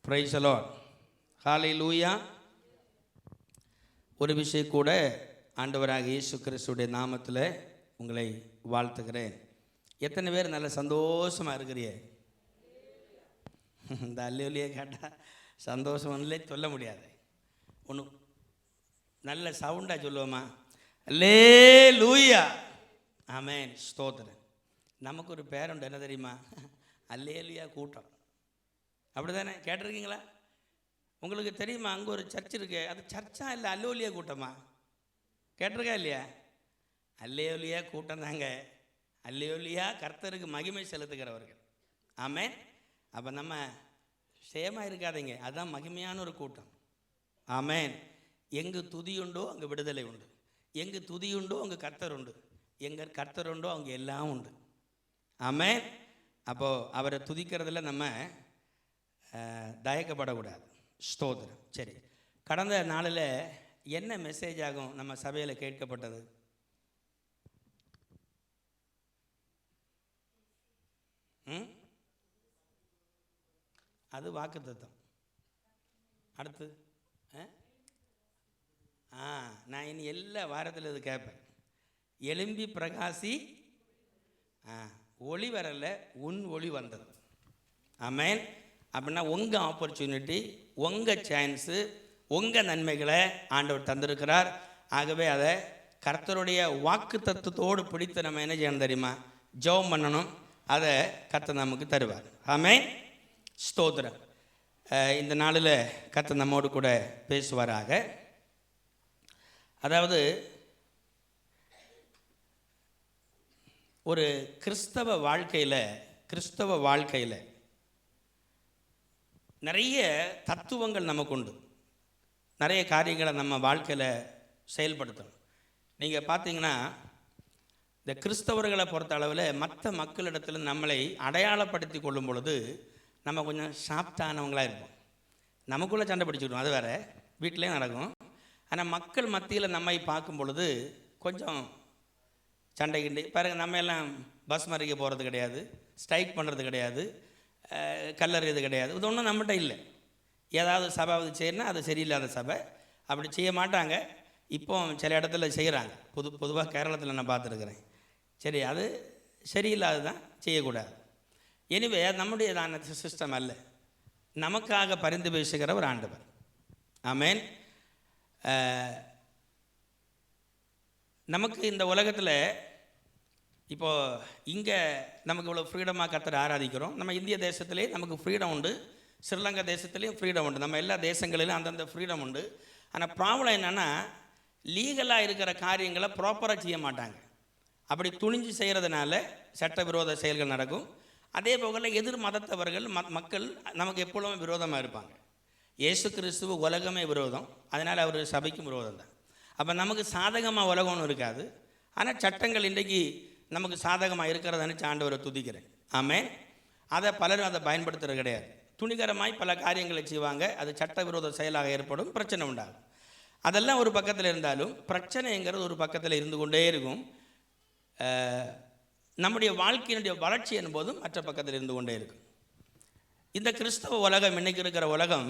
Praise the Lord. ஹல்லேலூயா. ஒரு விஷயம் கூட ஆண்டவராக இயேசு கிறிஸ்துடைய நாமத்தில் உங்களை வாழ்த்துகிறேன். எத்தனை பேர் நல்ல சந்தோஷமாக இருக்கிறீங்க? இந்த அல்லேலூயா கேட்டால் சந்தோஷம் ஒன்றிலே சொல்ல முடியாது. ஒன்று நல்ல சவுண்டாக சொல்லுவோமா? அல்லேலூயா. ஆமென், ஸ்தோத்திரம். நமக்கு ஒரு பேருண்டு, என்ன தெரியுமா? அல்லேலூயா கூட்டம். அப்படி தானே? கேட்டிருக்கீங்களா? உங்களுக்கு தெரியுமா அங்கே ஒரு சர்ச் இருக்கு, அது சர்ச்சா இல்லை அல்லேலூயா கூட்டமா? கேட்டிருக்கா இல்லையா? அல்லேலூயா கூட்டம் தாங்க. அல்லேலூயா கர்த்தருக்கு மகிமை செலுத்துகிறவர்கள். ஆமென். அப்போ நம்ம சேமாக இருக்காதீங்க, அதுதான் மகிமையான ஒரு கூட்டம். ஆமென். எங்கு துதியுண்டோ அங்கே விடுதலை உண்டு, எங்கு துதியுண்டோ அங்கே கர்த்தர் உண்டு, எங்கே கர்த்தர் உண்டோ அங்கே எல்லாம் உண்டு. ஆமென். அப்போது அவரை துதிக்கிறதுல நம்ம தயக்கப்படக்கூடாது. ஸ்தோத்திரம். சரி, கடந்த நாளில் என்ன மெசேஜ் ஆகும் நம்ம சபையில் கேட்கப்பட்டது? அது வாக்குத்தத்தம். அடுத்து நான் இனி எல்லா வாரத்தில் இது கேட்பேன். எலும்பி பிரகாசி, ஒளி வரல, உன் ஒளி வந்தது. ஆமென். அப்படின்னா உங்கள் ஆப்பர்ச்சுனிட்டி, உங்கள் சான்ஸு, உங்கள் நன்மைகளை ஆண்டவர் தந்திருக்கிறார். ஆகவே அதை கர்த்தருடைய வாக்கு தத்துவத்தோடு பிடித்து நம்ம என்ன செய்யணும் தெரியுமா? ஜெபம் பண்ணணும். அதை கர்த்தர் நமக்கு தருவார். ஆமென், ஸ்தோத்திரம். இந்த நாளில் கர்த்தர் நம்மோடு கூட பேசுவாராக. அதாவது ஒரு கிறிஸ்தவ வாழ்க்கையில் நிறைய தத்துவங்கள் நமக்கு உண்டு. நிறைய காரியங்களை நம்ம வாழ்க்கையில் செயல்படுத்தணும். நீங்கள் பார்த்தீங்கன்னா, இந்த கிறிஸ்தவர்களை பொறுத்த அளவில் மற்ற மக்களிடத்தில் நம்மளை அடையாளப்படுத்தி கொள்ளும் பொழுது நம்ம கொஞ்சம் சாஃப்டானவங்களாக இருப்போம். நமக்குள்ளே சண்டை பிடிச்சிக்கிடுவோம், அது வேறு, வீட்டிலையும் நடக்கும். ஆனால் மக்கள் மத்தியில் நம்மை பார்க்கும் பொழுது கொஞ்சம் சண்டை கிண்டி பாருங்கள். நம்ம எல்லாம் பஸ் மறிக்க போகிறது கிடையாது, ஸ்ட்ரைக் பண்ணுறது கிடையாது, கல்லறியது கிடையாது. இது ஒன்றும் நம்மகிட்ட இல்லை. ஏதாவது சபை அது செய்யணும்னா அது சரியில்லாத சபை, அப்படி செய்ய மாட்டாங்க. இப்போ சில இடத்துல செய்கிறாங்க. பொதுவாக கேரளத்தில் நான் பார்த்துருக்குறேன். சரி, அது சரியில்லாது தான், செய்யக்கூடாது. எனிவே நம்முடையதான சிஸ்டம் அல்ல. நமக்காக பரிந்து பேசுகிற ஒரு ஆண்டவர். ஆமென். நமக்கு இந்த உலகத்தில் இப்போது இங்கே நமக்கு இவ்வளோ ஃப்ரீடமாக கர்த்தரை ஆராதிக்கிறோம். நம்ம இந்திய தேசத்துலேயே நமக்கு ஃப்ரீடம் உண்டு, ஸ்ரீலங்கா தேசத்துலேயும் ஃப்ரீடம் உண்டு, நம்ம எல்லா தேசங்களிலும் அந்தந்த ஃப்ரீடம் உண்டு. ஆனால் ப்ராப்ளம் என்னென்னா, லீகலாக இருக்கிற காரியங்களை ப்ராப்பராக செய்ய மாட்டாங்க. அப்படி துணிஞ்சு செய்கிறதுனால சட்டவிரோத செயல்கள் நடக்கும். அதே போல் எதிர் மதத்தவர்கள் மக்கள் நமக்கு எப்பொழுதும் விரோதமாக இருப்பாங்க. இயேசு கிறிஸ்துவ உலகமே விரோதம், அதனால் அவர் சபைக்கும் விரோதம் தான். அப்போ நமக்கு சாதகமாக உலகம் ஒன்றும் இருக்காது. ஆனால் சட்டங்கள் இன்றைக்கு நமக்கு சாதகமாக இருக்கிறத நினச்சி ஆண்டவரை துதிக்கிறேன். ஆமென். அதை பலரும் அதை பயன்படுத்துகிறது கிடையாது. துணிகரமாய் பல காரியங்களை செய்வாங்க, அது சட்டவிரோத செயலாக ஏற்படும், பிரச்சனை உண்டாகும். அதெல்லாம் ஒரு பக்கத்தில் இருந்தாலும் பிரச்சனைங்கிறது ஒரு பக்கத்தில் இருந்து கொண்டே இருக்கும். நம்முடைய வாழ்க்கையினுடைய வளர்ச்சி என்பதும் மற்ற பக்கத்தில் இருந்து கொண்டே இருக்கும். இந்த கிறிஸ்தவ உலகம், இன்றைக்கி இருக்கிற உலகம்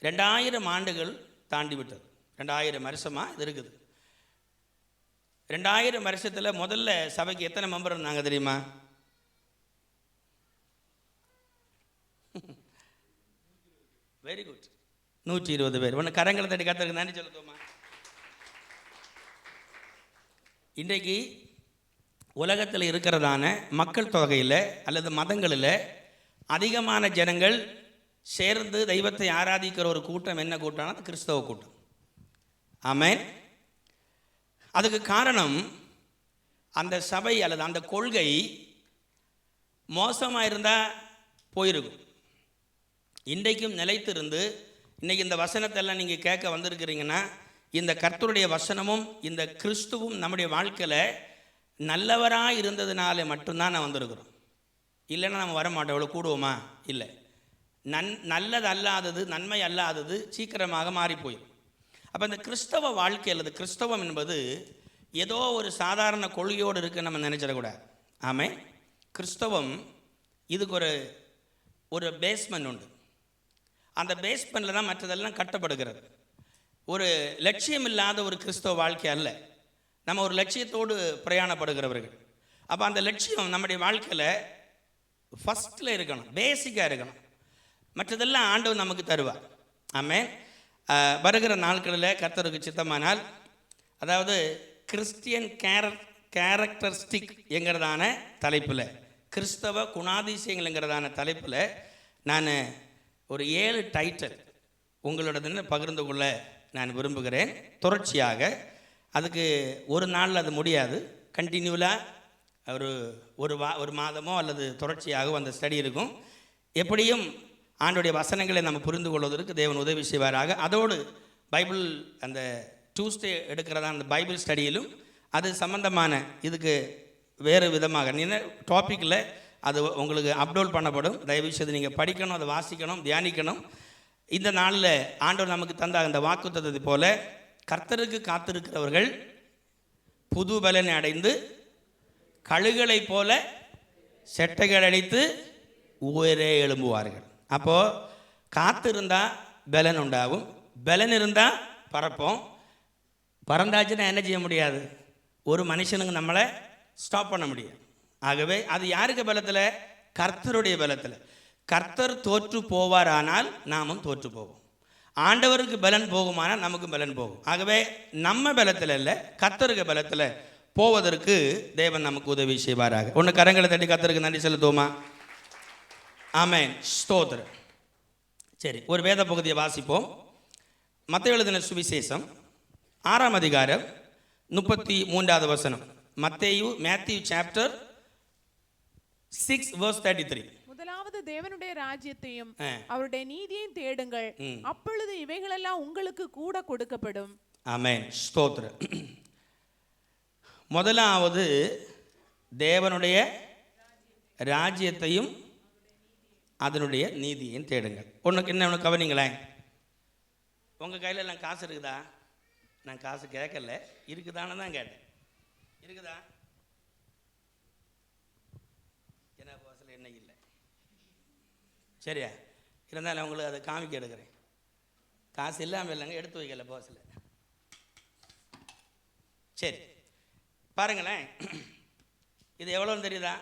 2000 ஆண்டுகள் தாண்டி விட்டது. 2000 வருஷமாக இது இருக்குது. 2000 வருஷத்தில் முதல்ல சபைக்கு எத்தனை மெம்பர் இருந்தாங்க தெரியுமா? வெரி குட், 120 பேர். ஒன்று கரங்களை தட்டி கர்த்தருக்கு நன்றி சொல்லுவோமா? இன்றைக்கு உலகத்தில் இருக்கிறதான மக்கள் தொகையில் அல்லது மதங்களில் அதிகமான ஜனங்கள் சேர்ந்து தெய்வத்தை ஆராதிக்கிற ஒரு கூட்டம் என்ன கூட்டம்னா அது கிறிஸ்தவ கூட்டம். ஆமென். அதுக்கு காரணம் அந்த சபை அல்லது அந்த கொள்கை மோசமாக இருந்தால் போயிருக்கும். இன்றைக்கும் நிலைத்திருந்து இன்றைக்கி இந்த வசனத்தெல்லாம் நீங்கள் கேட்க வந்திருக்கிறீங்கன்னா, இந்த கர்த்தருடைய வசனமும் இந்த கிறிஸ்துவும் நம்முடைய வாழ்க்கையில் நல்லவராக இருந்ததுனால மட்டும்தான் நான் வந்திருக்கிறோம். இல்லைன்னா நம்ம வரமாட்டோம். எவ்வளோ கூடுவோமா? இல்லை. நல்லது அல்லாதது, நன்மை அல்லாதது சீக்கிரமாக மாறிப்போயும். அப்போ இந்த கிறிஸ்தவ வாழ்க்கை அல்லது கிறிஸ்தவம் என்பது ஏதோ ஒரு சாதாரண கொள்கையோடு இருக்குன்னு நம்ம நினைச்சிடக்கூடாது. ஆமென். கிறிஸ்தவம் இதுக்கு ஒரு பேஸ்மெண்ட் உண்டு. அந்த பேஸ்மெண்ட்டில் தான் மற்றதெல்லாம் கட்டப்படுகிறது. ஒரு லட்சியம் இல்லாத ஒரு கிறிஸ்தவ வாழ்க்கை அல்ல. நம்ம ஒரு லட்சியத்தோடு பிரயாணப்படுகிறவர்கள். அப்போ அந்த லட்சியம் நம்முடைய வாழ்க்கையில் ஃபஸ்ட்டில் இருக்கணும், பேசிக்காக இருக்கணும். மற்றதெல்லாம் ஆண்டவர் நமக்கு தருவார். ஆமென். வருகிற நாட்களில் கர்த்தருக்கு சித்தமானால், அதாவது கிறிஸ்டியன் கேரக்டரிஸ்டிக் என்கிறதான தலைப்பில், கிறிஸ்தவ குணாதிசயங்கள்ங்கிறதான தலைப்பில் நான் ஒரு 7 டைட்டில் உங்களோட பகிர்ந்து கொள்ள நான் விரும்புகிறேன். தொடர்ச்சியாக அதுக்கு ஒரு நாளில் அது முடியாது. கண்டினியூலாக ஒரு மாதமோ அல்லது தொடர்ச்சியாகவோ அந்த ஸ்டடி இருக்கும். எப்படியும் ஆண்டோடைய வசனங்களை நம்ம புரிந்து கொள்வதற்கு தேவன் உதவி செய்வாராக. அதோடு பைபிள் அந்த டியூஸ்டே எடுக்கிறதா அந்த பைபிள் ஸ்டடியிலும் அது சம்பந்தமான இதுக்கு வேறு விதமாக டாப்பிக்கில் அது உங்களுக்கு அப்லோட் பண்ணப்படும். தயவு செய்து நீங்கள் படிக்கணும், அதை வாசிக்கணும், தியானிக்கணும். இந்த நாளில் ஆண்டவர் நமக்கு தந்த அந்த வாக்குத்தத்தத்தை போல, கர்த்தருக்கு காத்திருக்கிறவர்கள் புது பலனை அடைந்து கழுகளைப் போல செட்டைகள் அடித்து உயரே எழும்புவார்கள். அப்போது காத்திருந்தால் பலன் உண்டாகும். பலன் இருந்தால் பறப்போம். பறந்தாச்சுன்னா என்ன செய்ய முடியாது? ஒரு மனுஷனுக்கு நம்மளை ஸ்டாப் பண்ண முடியாது. ஆகவே அது யாருக்கு பலத்தில்? கர்த்தருடைய பலத்தில். கர்த்தர் தோற்று போவார், ஆனால் நாமும் தோற்று போவோம். ஆண்டவருக்கு பலன் போகுமானால் நமக்கு பலன் போகும். ஆகவே நம்ம பலத்தில் இல்லை, கர்த்தருக்கு பலத்தில் போவதற்கு தேவன் நமக்கு உதவி செய்வாராக. ஒன்று கரங்களை தட்டி கர்த்தருக்கு நன்றி செலுத்துவோமா? ஆமென், ஸ்தோத்திரம். சரி, ஒரு வேத பகுதியை வாசிப்போம். மத்தேயு எழுதின சுவிசேஷம் 6ஆம் அதிகாரம் 33வது வசனம். Matthew chapter 6 verse 33. முதலாவது தேவனுடைய ராஜ்யத்தையும் அவருடைய நீதியையும் தேடுங்கள், அப்பொழுது இவைகளெல்லாம் உங்களுக்கு கூட கொடுக்கப்படும். ஆமென், ஸ்தோத்திரம். முதலாவது தேவனுடைய ராஜ்யத்தையும் அதனுடைய நீதியையும் தேடுங்கள். ஒன்று கவனிங்களேன். உங்கள் கையில் எல்லாம் காசு இருக்குதா? நான் காசு கேட்கல, இருக்குதான்னு தான் கேட்டேன். இருக்குதா? என்ன போசில் என்ன இல்லை, சரியா? இருந்தாலும் உங்களுக்கு அதை காமிக்க எடுக்கிறேன். காசு இல்லாமல் இல்லைங்க, எடுத்து வைக்கல போசில். சரி, பாருங்களேன். இது எவ்வளோன்னு தெரியுதா?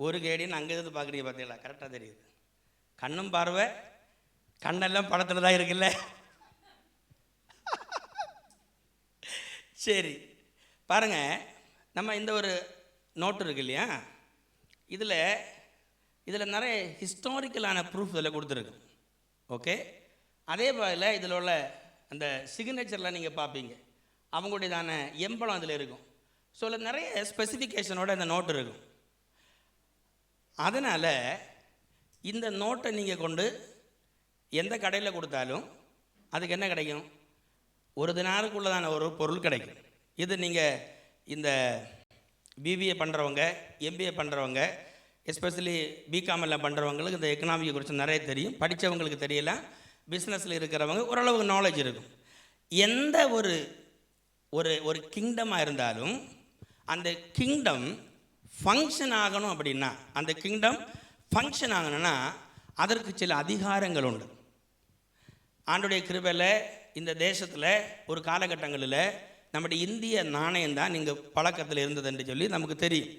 ஒரு கேடின்னு அங்கே இருந்து பார்க்குறீங்க, பார்த்தீங்களா? கரெக்டாக தெரியுது. கண்ணும் பார்வை, கண்ணெல்லாம் படத்தில் தான் இருக்குல்ல. சரி, பாருங்க, நம்ம இந்த ஒரு நோட்டு இருக்கு இல்லையா, இதில் நிறைய ஹிஸ்டாரிக்கலான ப்ரூஃப் இதில் கொடுத்துருக்கு. ஓகே, அதே போல் இதில் உள்ள அந்த சிக்னேச்சர்லாம் நீங்கள் பார்ப்பீங்க, அவங்களுடையதான எம்பளம் அதில் இருக்கும். ஸோ அதில் நிறைய ஸ்பெசிஃபிகேஷனோட இந்த நோட்டு இருக்கும். அதனால் இந்த நோட்டை நீங்கள் கொண்டு எந்த கடையில் கொடுத்தாலும் அதுக்கு என்ன கிடைக்கும்? ஒரு தினாருக்குள்ளதான ஒரு பொருள் கிடைக்கும். இது நீங்கள் இந்த பிபிஏ பண்ணுறவங்க, எம்பிஏ பண்ணுறவங்க, எஸ்பெஷலி பிகாம் எல்லாம் பண்ணுறவங்களுக்கு இந்த எக்கனாமிக்கை குறித்து நிறைய தெரியும். படித்தவங்களுக்கு தெரியல, பிஸ்னஸில் இருக்கிறவங்க ஓரளவுக்கு நாலேஜ் இருக்கும். எந்த ஒரு ஒரு ஒரு கிங்டமாக இருந்தாலும் அந்த கிங்டம் ஃபங்க்ஷன் ஆகணும் அப்படின்னா, அந்த கிங்டம் ஃபங்க்ஷன் ஆகணும்னா அதற்கு சில அதிகாரங்கள் உண்டு. ஆண்டுடைய கிருபையில் இந்த தேசத்தில் ஒரு காலகட்டங்களில் நம்முடைய இந்திய நாணயம் தான் நீங்கள் பழக்கத்தில் இருந்தது என்று சொல்லி நமக்கு தெரியும்.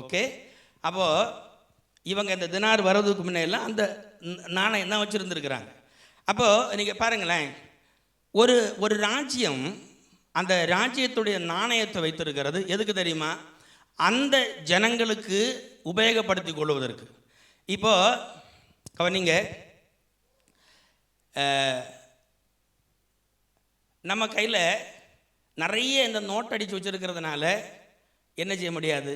ஓகே, அப்போது இவங்க இந்த தினார் வர்றதுக்கு முன்னெல்லாம் அந்த நாணயம் தான் வச்சுருந்துருக்குறாங்க. அப்போது நீங்கள் பாருங்களேன், ஒரு ராஜ்யம் அந்த ராஜ்யத்துடைய நாணயத்தை வைத்திருக்கிறது எதுக்கு தெரியுமா? அந்த ஜனங்களுக்கு உபயோகப்படுத்தி கொள்வதற்கு. இப்போது கவனிங்க, நம்ம கையில் நிறைய இந்த நோட் அடித்து வச்சுருக்கிறதுனால என்ன செய்ய முடியாது?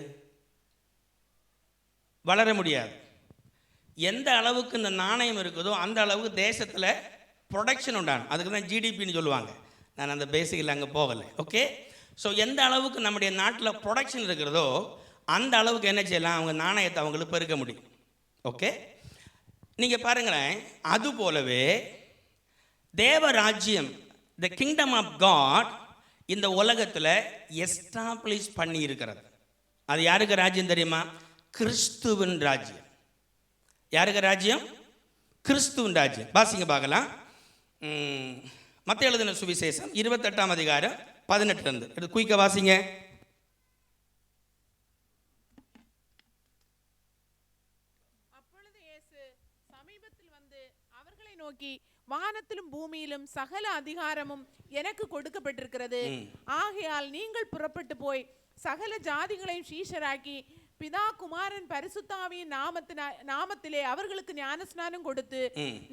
வளர முடியாது. எந்த அளவுக்கு இந்த நாணயம் இருக்குதோ அந்த அளவுக்கு தேசத்தில் ப்ரொடக்ஷன் உண்டாகும். அதுக்கு தான் ஜிடிபின்னு சொல்லுவாங்க. நான் அந்த பேசிக்கில் அங்கே போகலை. ஓகே, ஸோ எந்த அளவுக்கு நம்முடைய நாட்டில் ப்ரொடக்ஷன் இருக்கிறதோ அந்த அளவுக்கு என்ன செய்யலாம்? அவங்க நாணயத்தை அவங்களுக்கு பெருக்க முடியும். ஓகே, நீங்கள் பாருங்களேன், அது போலவே தேவராஜ்யம், த கிங்டம் ஆஃப் காட் இந்த உலகத்தில் எஸ்டாப்ளிஷ் பண்ணி இருக்கிறது. அது யாருக்கு ராஜ்யம் தெரியுமா? கிறிஸ்துவின் ராஜ்யம். யாருக்கு ராஜ்யம்? கிறிஸ்துவின் ராஜ்யம். வாசிங்க பார்க்கலாம். மத்தேயு எழுதின சுவிசேஷம் 28ஆம் அதிகாரம் 18 எடுத்து குயிக்க வாசிங்க. அப்பொழுது இயேசு சமீபத்தில் வந்து அவர்களை நோக்கி, வானத்திலும் பூமியிலும் சகல அதிகாரமும் எனக்கு கொடுக்கப்பட்டிருக்கிறது. ஆகையால் நீங்கள் புறப்பட்டு போய் சகல ஜாதிகளையும் சீஷராக்கி பிதா குமாரன் பரிசுத்தாவியின் நாமத்திலே அவர்களுக்கு ஞானஸ்நானம் கொடுத்து,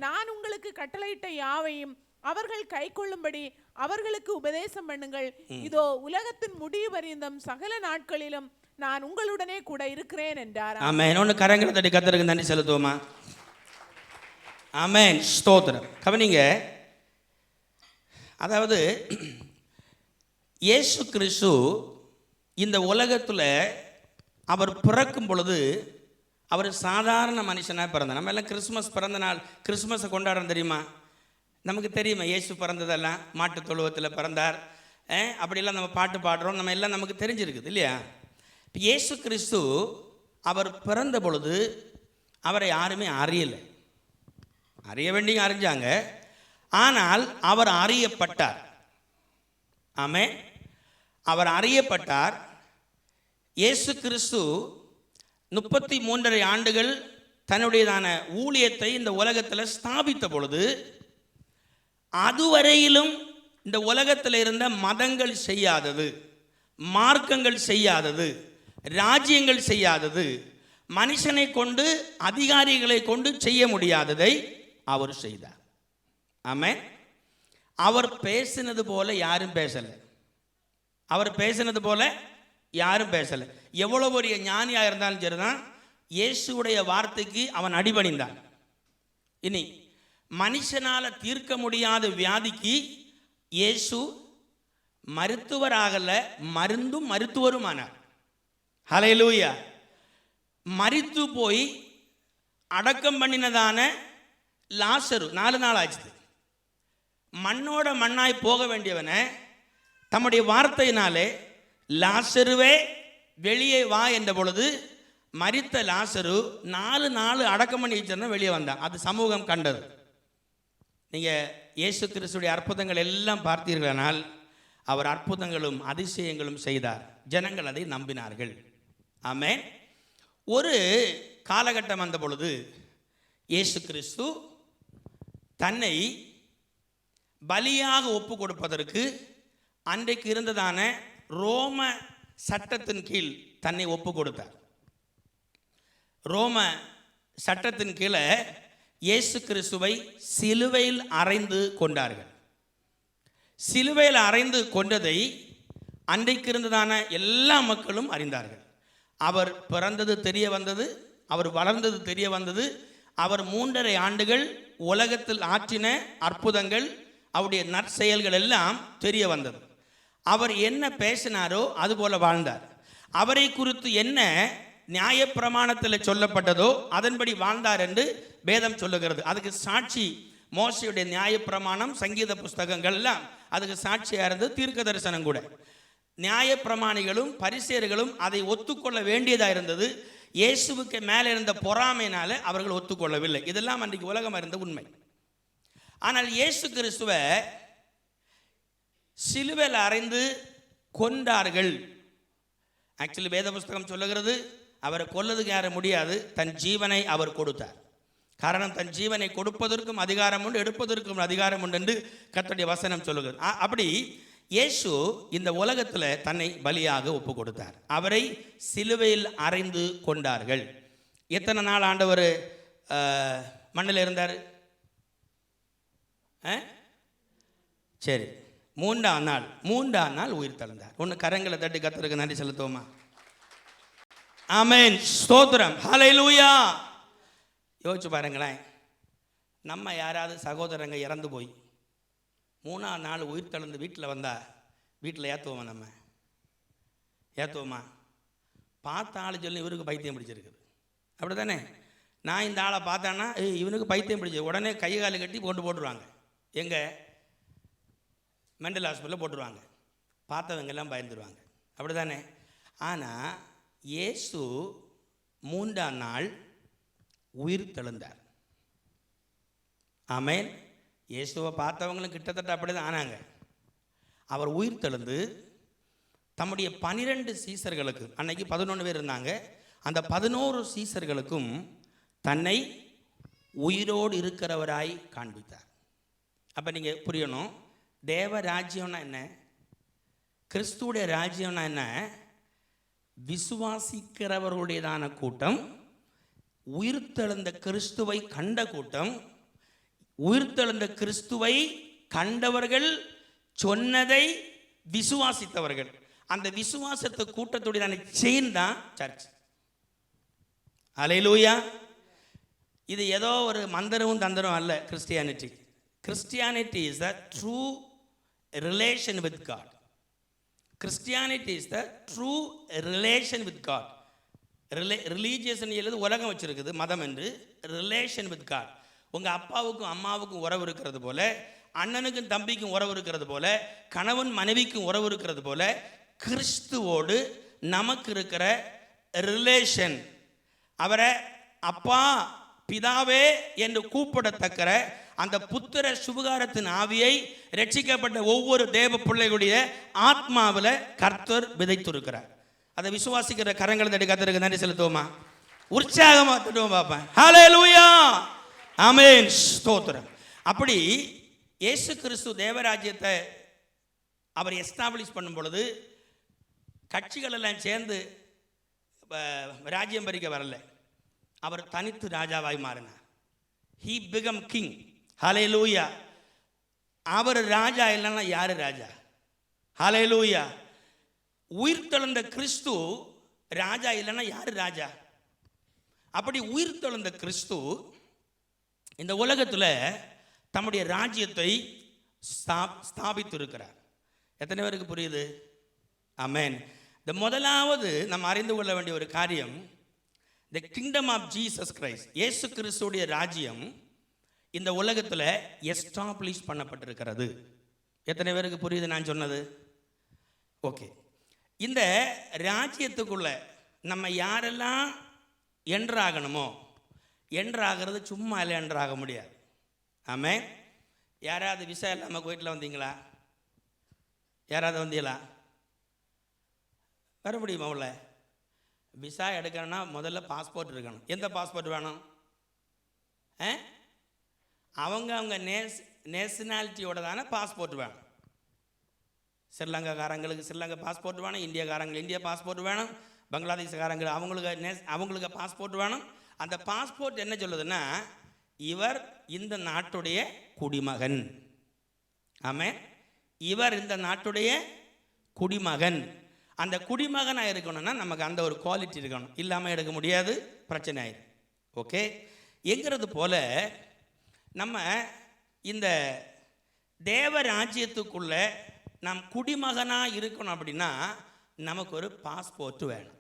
நான் உங்களுக்கு கட்டளையிட்ட யாவையும் அவர்கள் கை கொள்ளும்படி அவர்களுக்கு உபதேசம் பண்ணுங்கள். இதோ உலகத்தின் முடிவு பரியந்தம் சகல நாட்களிலும் நான் உங்களுடனே கூட இருக்கிறேன் என்றார். ஆமென். ஒன்று கரங்களை தட்டி கர்த்தருக்கு நன்றி செலுத்துவோமா? ஆமென். ஸ்தோத்திரம். கவனிங்க, அதாவது இயேசு கிறிஸ்து இந்த உலகத்தில் அவர் பிறக்கும் பொழுது அவர் சாதாரண மனுஷனாக பிறந்தார். நம்ம எல்லாம் கிறிஸ்மஸ் பிறந்த நாள் கிறிஸ்மஸை கொண்டாடுறோம் தெரியுமா? நமக்கு தெரியுமா இயேசு பிறந்ததெல்லாம்? மாட்டு தொழுவத்தில் பிறந்தார், அப்படிலாம் நம்ம பாட்டு பாடுறோம், நம்ம எல்லாம் நமக்கு தெரிஞ்சிருக்குது இல்லையா? இப்போ இயேசு கிறிஸ்து அவர் பிறந்த பொழுது அவரை யாருமே அறியலை. அறிய வேண்டிய அறிஞ்சாங்க, ஆனால் அவர் அறியப்பட்டார். ஆமென். அவர் அறியப்பட்டார். இயேசு கிறிஸ்து 33.5 ஆண்டுகள் தன்னுடையதான ஊழியத்தை இந்த உலகத்தில் ஸ்தாபித்த பொழுது அதுவரையிலும் இந்த உலகத்தில் இருந்த மதங்கள் செய்யாதது, மார்க்கங்கள் செய்யாதது, ராஜ்யங்கள் செய்யாதது, மனுஷனை கொண்டு அதிகாரிகளை கொண்டு செய்ய முடியாததை அவர் செய்தார். ஆமென். அவர் பேசினது போல யாரும் பேசலை. அவர் பேசினது போல யாரும் பேசலை. எவ்வளோ பெரிய ஞானியாக இருந்தாலும் சரிதான், இயேசுடைய வார்த்தைக்கு அவன் அடிபணிந்தான். இனி மனுஷனால் தீர்க்க முடியாத வியாதிக்கு இயேசு மருத்துவராகல, மருந்தும் மருத்துவருமானார். ஹல்லேலூயா. மரித்து போய் அடக்கம் பண்ணினதான லாசரு 4 நாள் ஆச்சு. மண்ணோட மண்ணாய் போக வேண்டியவனை தம்முடைய வார்த்தையினாலே லாசருவே வெளியே வா என்ற பொழுது மரித்த லாசரு 4 நாள் அடக்கம் பண்ணி வச்சிருந்தா வெளியே வந்தான். அது சமூகம் கண்டது. நீங்கள் இயேசு கிறிஸ்துடைய அற்புதங்கள் எல்லாம் பார்த்தீர்களானால் அவர் அற்புதங்களும் அதிசயங்களும் செய்தார். ஜனங்கள் அதை நம்பினார்கள். ஆமென். ஒரு காலகட்டம் வந்த பொழுது இயேசு கிறிஸ்து தன்னை பலியாக ஒப்பு கொடுப்பதற்கு அன்றைக்கு இருந்ததான ரோம சட்டத்தின் கீழ் தன்னை ஒப்பு கொடுத்தார். ரோம சட்டத்தின் கீழே இயேசு கிறிஸ்துவை சிலுவையில் அறைந்து கொண்டார்கள். சிலுவையில் அறைந்து கொண்டதை அன்றைக்கு இருந்ததான எல்லா மக்களும் அறிந்தார்கள். அவர் பிறந்தது தெரிய வந்தது, அவர் வளர்ந்தது தெரிய வந்தது, அவர் 3.5 ஆண்டுகள் உலகத்தில் ஆற்றின அற்புதங்கள், அவருடைய நற்செயல்கள் எல்லாம் தெரிய வந்தது. அவர் என்ன பேசினாரோ அதுபோல வாழ்ந்தார். அவரை குறித்து என்ன நியாயப்பிரமாணத்தில் சொல்லப்பட்டதோ அதன்படி வாழ்ந்தார் என்று வேதம் சொல்லுகிறது. அதுக்கு சாட்சி மோசையுடைய நியாயப்பிரமாணம், சங்கீத புஸ்தகங்கள் எல்லாம் அதுக்கு சாட்சியாக இருந்து தீர்க்க தரிசனம் கூட. நியாயப்பிரமாணிகளும் பரிசேயர்களும் அதை ஒத்துக்கொள்ள வேண்டியதாக இருந்தது. இயேசுவுக்கு மேலே இருந்த பொறாமையினால அவர்கள் ஒத்துக்கொள்ளவில்லை. இதெல்லாம் அன்றைக்கு உலகம் இருந்த உண்மை. ஆனால் இயேசு கிறிஸ்துவை சிலுவையில் அறைந்து கொண்டார்கள். ஆக்சுவலி வேத புஸ்தகம் சொல்லுகிறது, அவரை கொல்லதுக்கு யாரும் முடியாது, தன் ஜீவனை அவர் கொடுத்தார். காரணம், தன் ஜீவனை கொடுப்பதற்கும் அதிகாரம் உண்டு, எடுப்பதற்கும் அதிகாரம் உண்டு என்று கர்த்தருடைய வசனம் சொல்லுகிறது. அப்படி இயேசு இந்த உலகத்தில் தன்னை பலியாக ஒப்பு கொடுத்தார். அவரை சிலுவையில் அறைந்து கொண்டார்கள். எத்தனை நாள் ஆண்டவர் மண்ணில் இருந்தார்? சரி, 3ஆம் நாள் உயிர் தழுந்தார். ஒன்று கரங்களை தட்டி கர்த்தருக்கு நன்றி செலுத்துவோமா? ஆமென். ஸ்தோத்திரம். ஹல்லேலூயா. யோசிச்சு பாருங்களேன், நம்ம யாராவது சகோதரங்க இறந்து போய் 3ஆம் நாள் உயிர் தழுந்து வீட்டில் வந்தால் வீட்டில் ஏற்றுவோமா? நம்ம ஏற்றுவோமா? பார்த்த ஆள் சொல்லி இவருக்கு பைத்தியம் பிடிச்சிருக்குது, அப்படி தானே? நான் இந்த ஆளை பார்த்தான்னா இவனுக்கு பைத்தியம் பிடிச்சி உடனே கை காலு கட்டி போட்டுருவாங்க. எங்கே? மெண்டல் ஹாஸ்பிட்டலில் போட்டுருவாங்க. பார்த்தவங்க எல்லாம் பயந்துருவாங்க, அப்படி தானே? ஆனால் இயேசு 3ஆம் நாள் உயிர் தெழுந்தார். ஆமென். இயேசுவை பார்த்தவங்களும் கிட்டத்தட்ட அப்படி தான் ஆனாங்க. அவர் உயிர் தெழுந்து தம்முடைய 12 சீசர்களுக்கு, அன்னைக்கு 11 பேர் இருந்தாங்க, அந்த 11 சீசர்களுக்கும் தன்னை உயிரோடு இருக்கிறவராய் காண்பித்தார். அப்போ நீங்கள் புரியணும், தேவ ராஜ்யம்னா என்ன, கிறிஸ்துடைய ராஜ்யம்னா என்ன? விசுவாசிக்கிறவர்களுடையதான கூட்டம், உயிர்த்தெழுந்த கிறிஸ்துவை கண்ட கூட்டம், உயிர்த்தெழுந்த கிறிஸ்துவை கண்டவர்கள் சொன்னதை விசுவாசித்தவர்கள். அந்த விசுவாசத்தை கூட்டத்துடைய செயின் தான் சர்ச். அல்லேலூயா. இது ஏதோ ஒரு மந்திரமும் தந்திரம் அல்ல. Christianity is the true relation with God. Christianity is the true relation with God. Religious எழுது உலகம் வச்சிருக்குது மதம் என்று. Relation with God. உங்கள் அப்பாவுக்கும் அம்மாவுக்கும் உறவு இருக்கிறது போல, அண்ணனுக்கும் தம்பிக்கும் உறவு இருக்கிறது போல, கணவன் மனைவிக்கும் உறவு இருக்கிறது போல, கிறிஸ்துவோடு நமக்கு இருக்கிற ரிலேஷன், அவரை அப்பா பிதாவே என்று கூப்பிடத்தக்கிற அந்த புத்திர சுபகாரத்தின் ஆவியை ரட்சிக்கப்பட்ட ஒவ்வொரு தேவ பிள்ளைகளுடைய ஆத்மாவில் கர்த்தர் விதைத்திருக்கிறார். அதை விசுவாசிக்கிற கரங்களை தட்டி கர்த்தருக்கு நன்றி செலுத்துவோமா? உற்சாகமாக தட்டுவோம் பார்ப்பேன். ஹல்லேலூயா, ஆமென், ஸ்தோத்திரம். அப்படி இயேசு கிறிஸ்து தேவராஜ்யத்தை அவர் எஸ்டாப்ளிஷ் பண்ணும் பொழுது கட்சிகள் எல்லாம் சேர்ந்து ராஜ்யம் பறிக்க வரல. அவர் தனித்து ராஜாவாய் மாறினார். He became king. ஹல்லேலூயா. அவர் ராஜா இல்லைன்னா யாரு ராஜா? ஹல்லேலூயா. உயிர்த்தெழுந்த கிறிஸ்து ராஜா இல்லைன்னா யாரு ராஜா? அப்படி உயிர்த்தெழுந்த கிறிஸ்து இந்த உலகத்தில் தம்முடைய ராஜ்யத்தை ஸ்தாபித்து இருக்கிறார். எத்தனை பேருக்கு புரியுது? ஆமென். இந்த முதலாவது நம்ம அறிந்து கொள்ள வேண்டிய ஒரு காரியம், the kingdom of Jesus Christ, இயேசு கிறிஸ்துடைய ராஜ்யம் இந்த உலகத்தில் எஸ்டாப்ளிஷ் பண்ணப்பட்டிருக்கிறது. எத்தனை பேருக்கு புரியுது நான் சொன்னது? ஓகே. இந்த ராஜ்யத்துக்குள்ள நம்ம யாரெல்லாம் என்றாகணுமோ, என்றாகிறது சும்மா இல்லை, என்றாக முடியாது. ஆமென். யாராவது விசா இல்லாமல் கோயிட்டில் வந்தீங்களா? யாராவது வந்தீங்களா? வர முடியுமா? உள்ள விசா எடுக்கணும்னா முதல்ல பாஸ்போர்ட் இருக்கணும். எந்த பாஸ்போர்ட் வேணும்? அவங்க நேஷனாலிட்டியோட தானே பாஸ்போர்ட் வேணும். ஸ்ரீலங்காக்காரங்களுக்கு ஸ்ரீலங்கா பாஸ்போர்ட் வேணும், இந்தியாக்காரங்களுக்கு இந்தியா பாஸ்போர்ட் வேணும், பங்களாதேஷ்காரங்களுக்கு அவங்களுக்கு பாஸ்போர்ட் வேணும். அந்த பாஸ்போர்ட் என்ன சொல்லுதுன்னா, இவர் இந்த நாட்டுடைய குடிமகன். ஆமென். இவர் இந்த நாட்டுடைய குடிமகன். அந்த குடிமகனாக இருக்கணும்னா நமக்கு அந்த ஒரு குவாலிட்டி இருக்கணும். இல்லாமல் எடுக்க முடியாது, பிரச்சனை ஆயிடும். ஓகே. என்கிறது போல நம்ம இந்த தேவ ராஜ்யத்துக்குள்ள நாம் குடிமகனாக இருக்கணும் அப்படின்னா நமக்கு ஒரு பாஸ்போர்ட் வேணும்.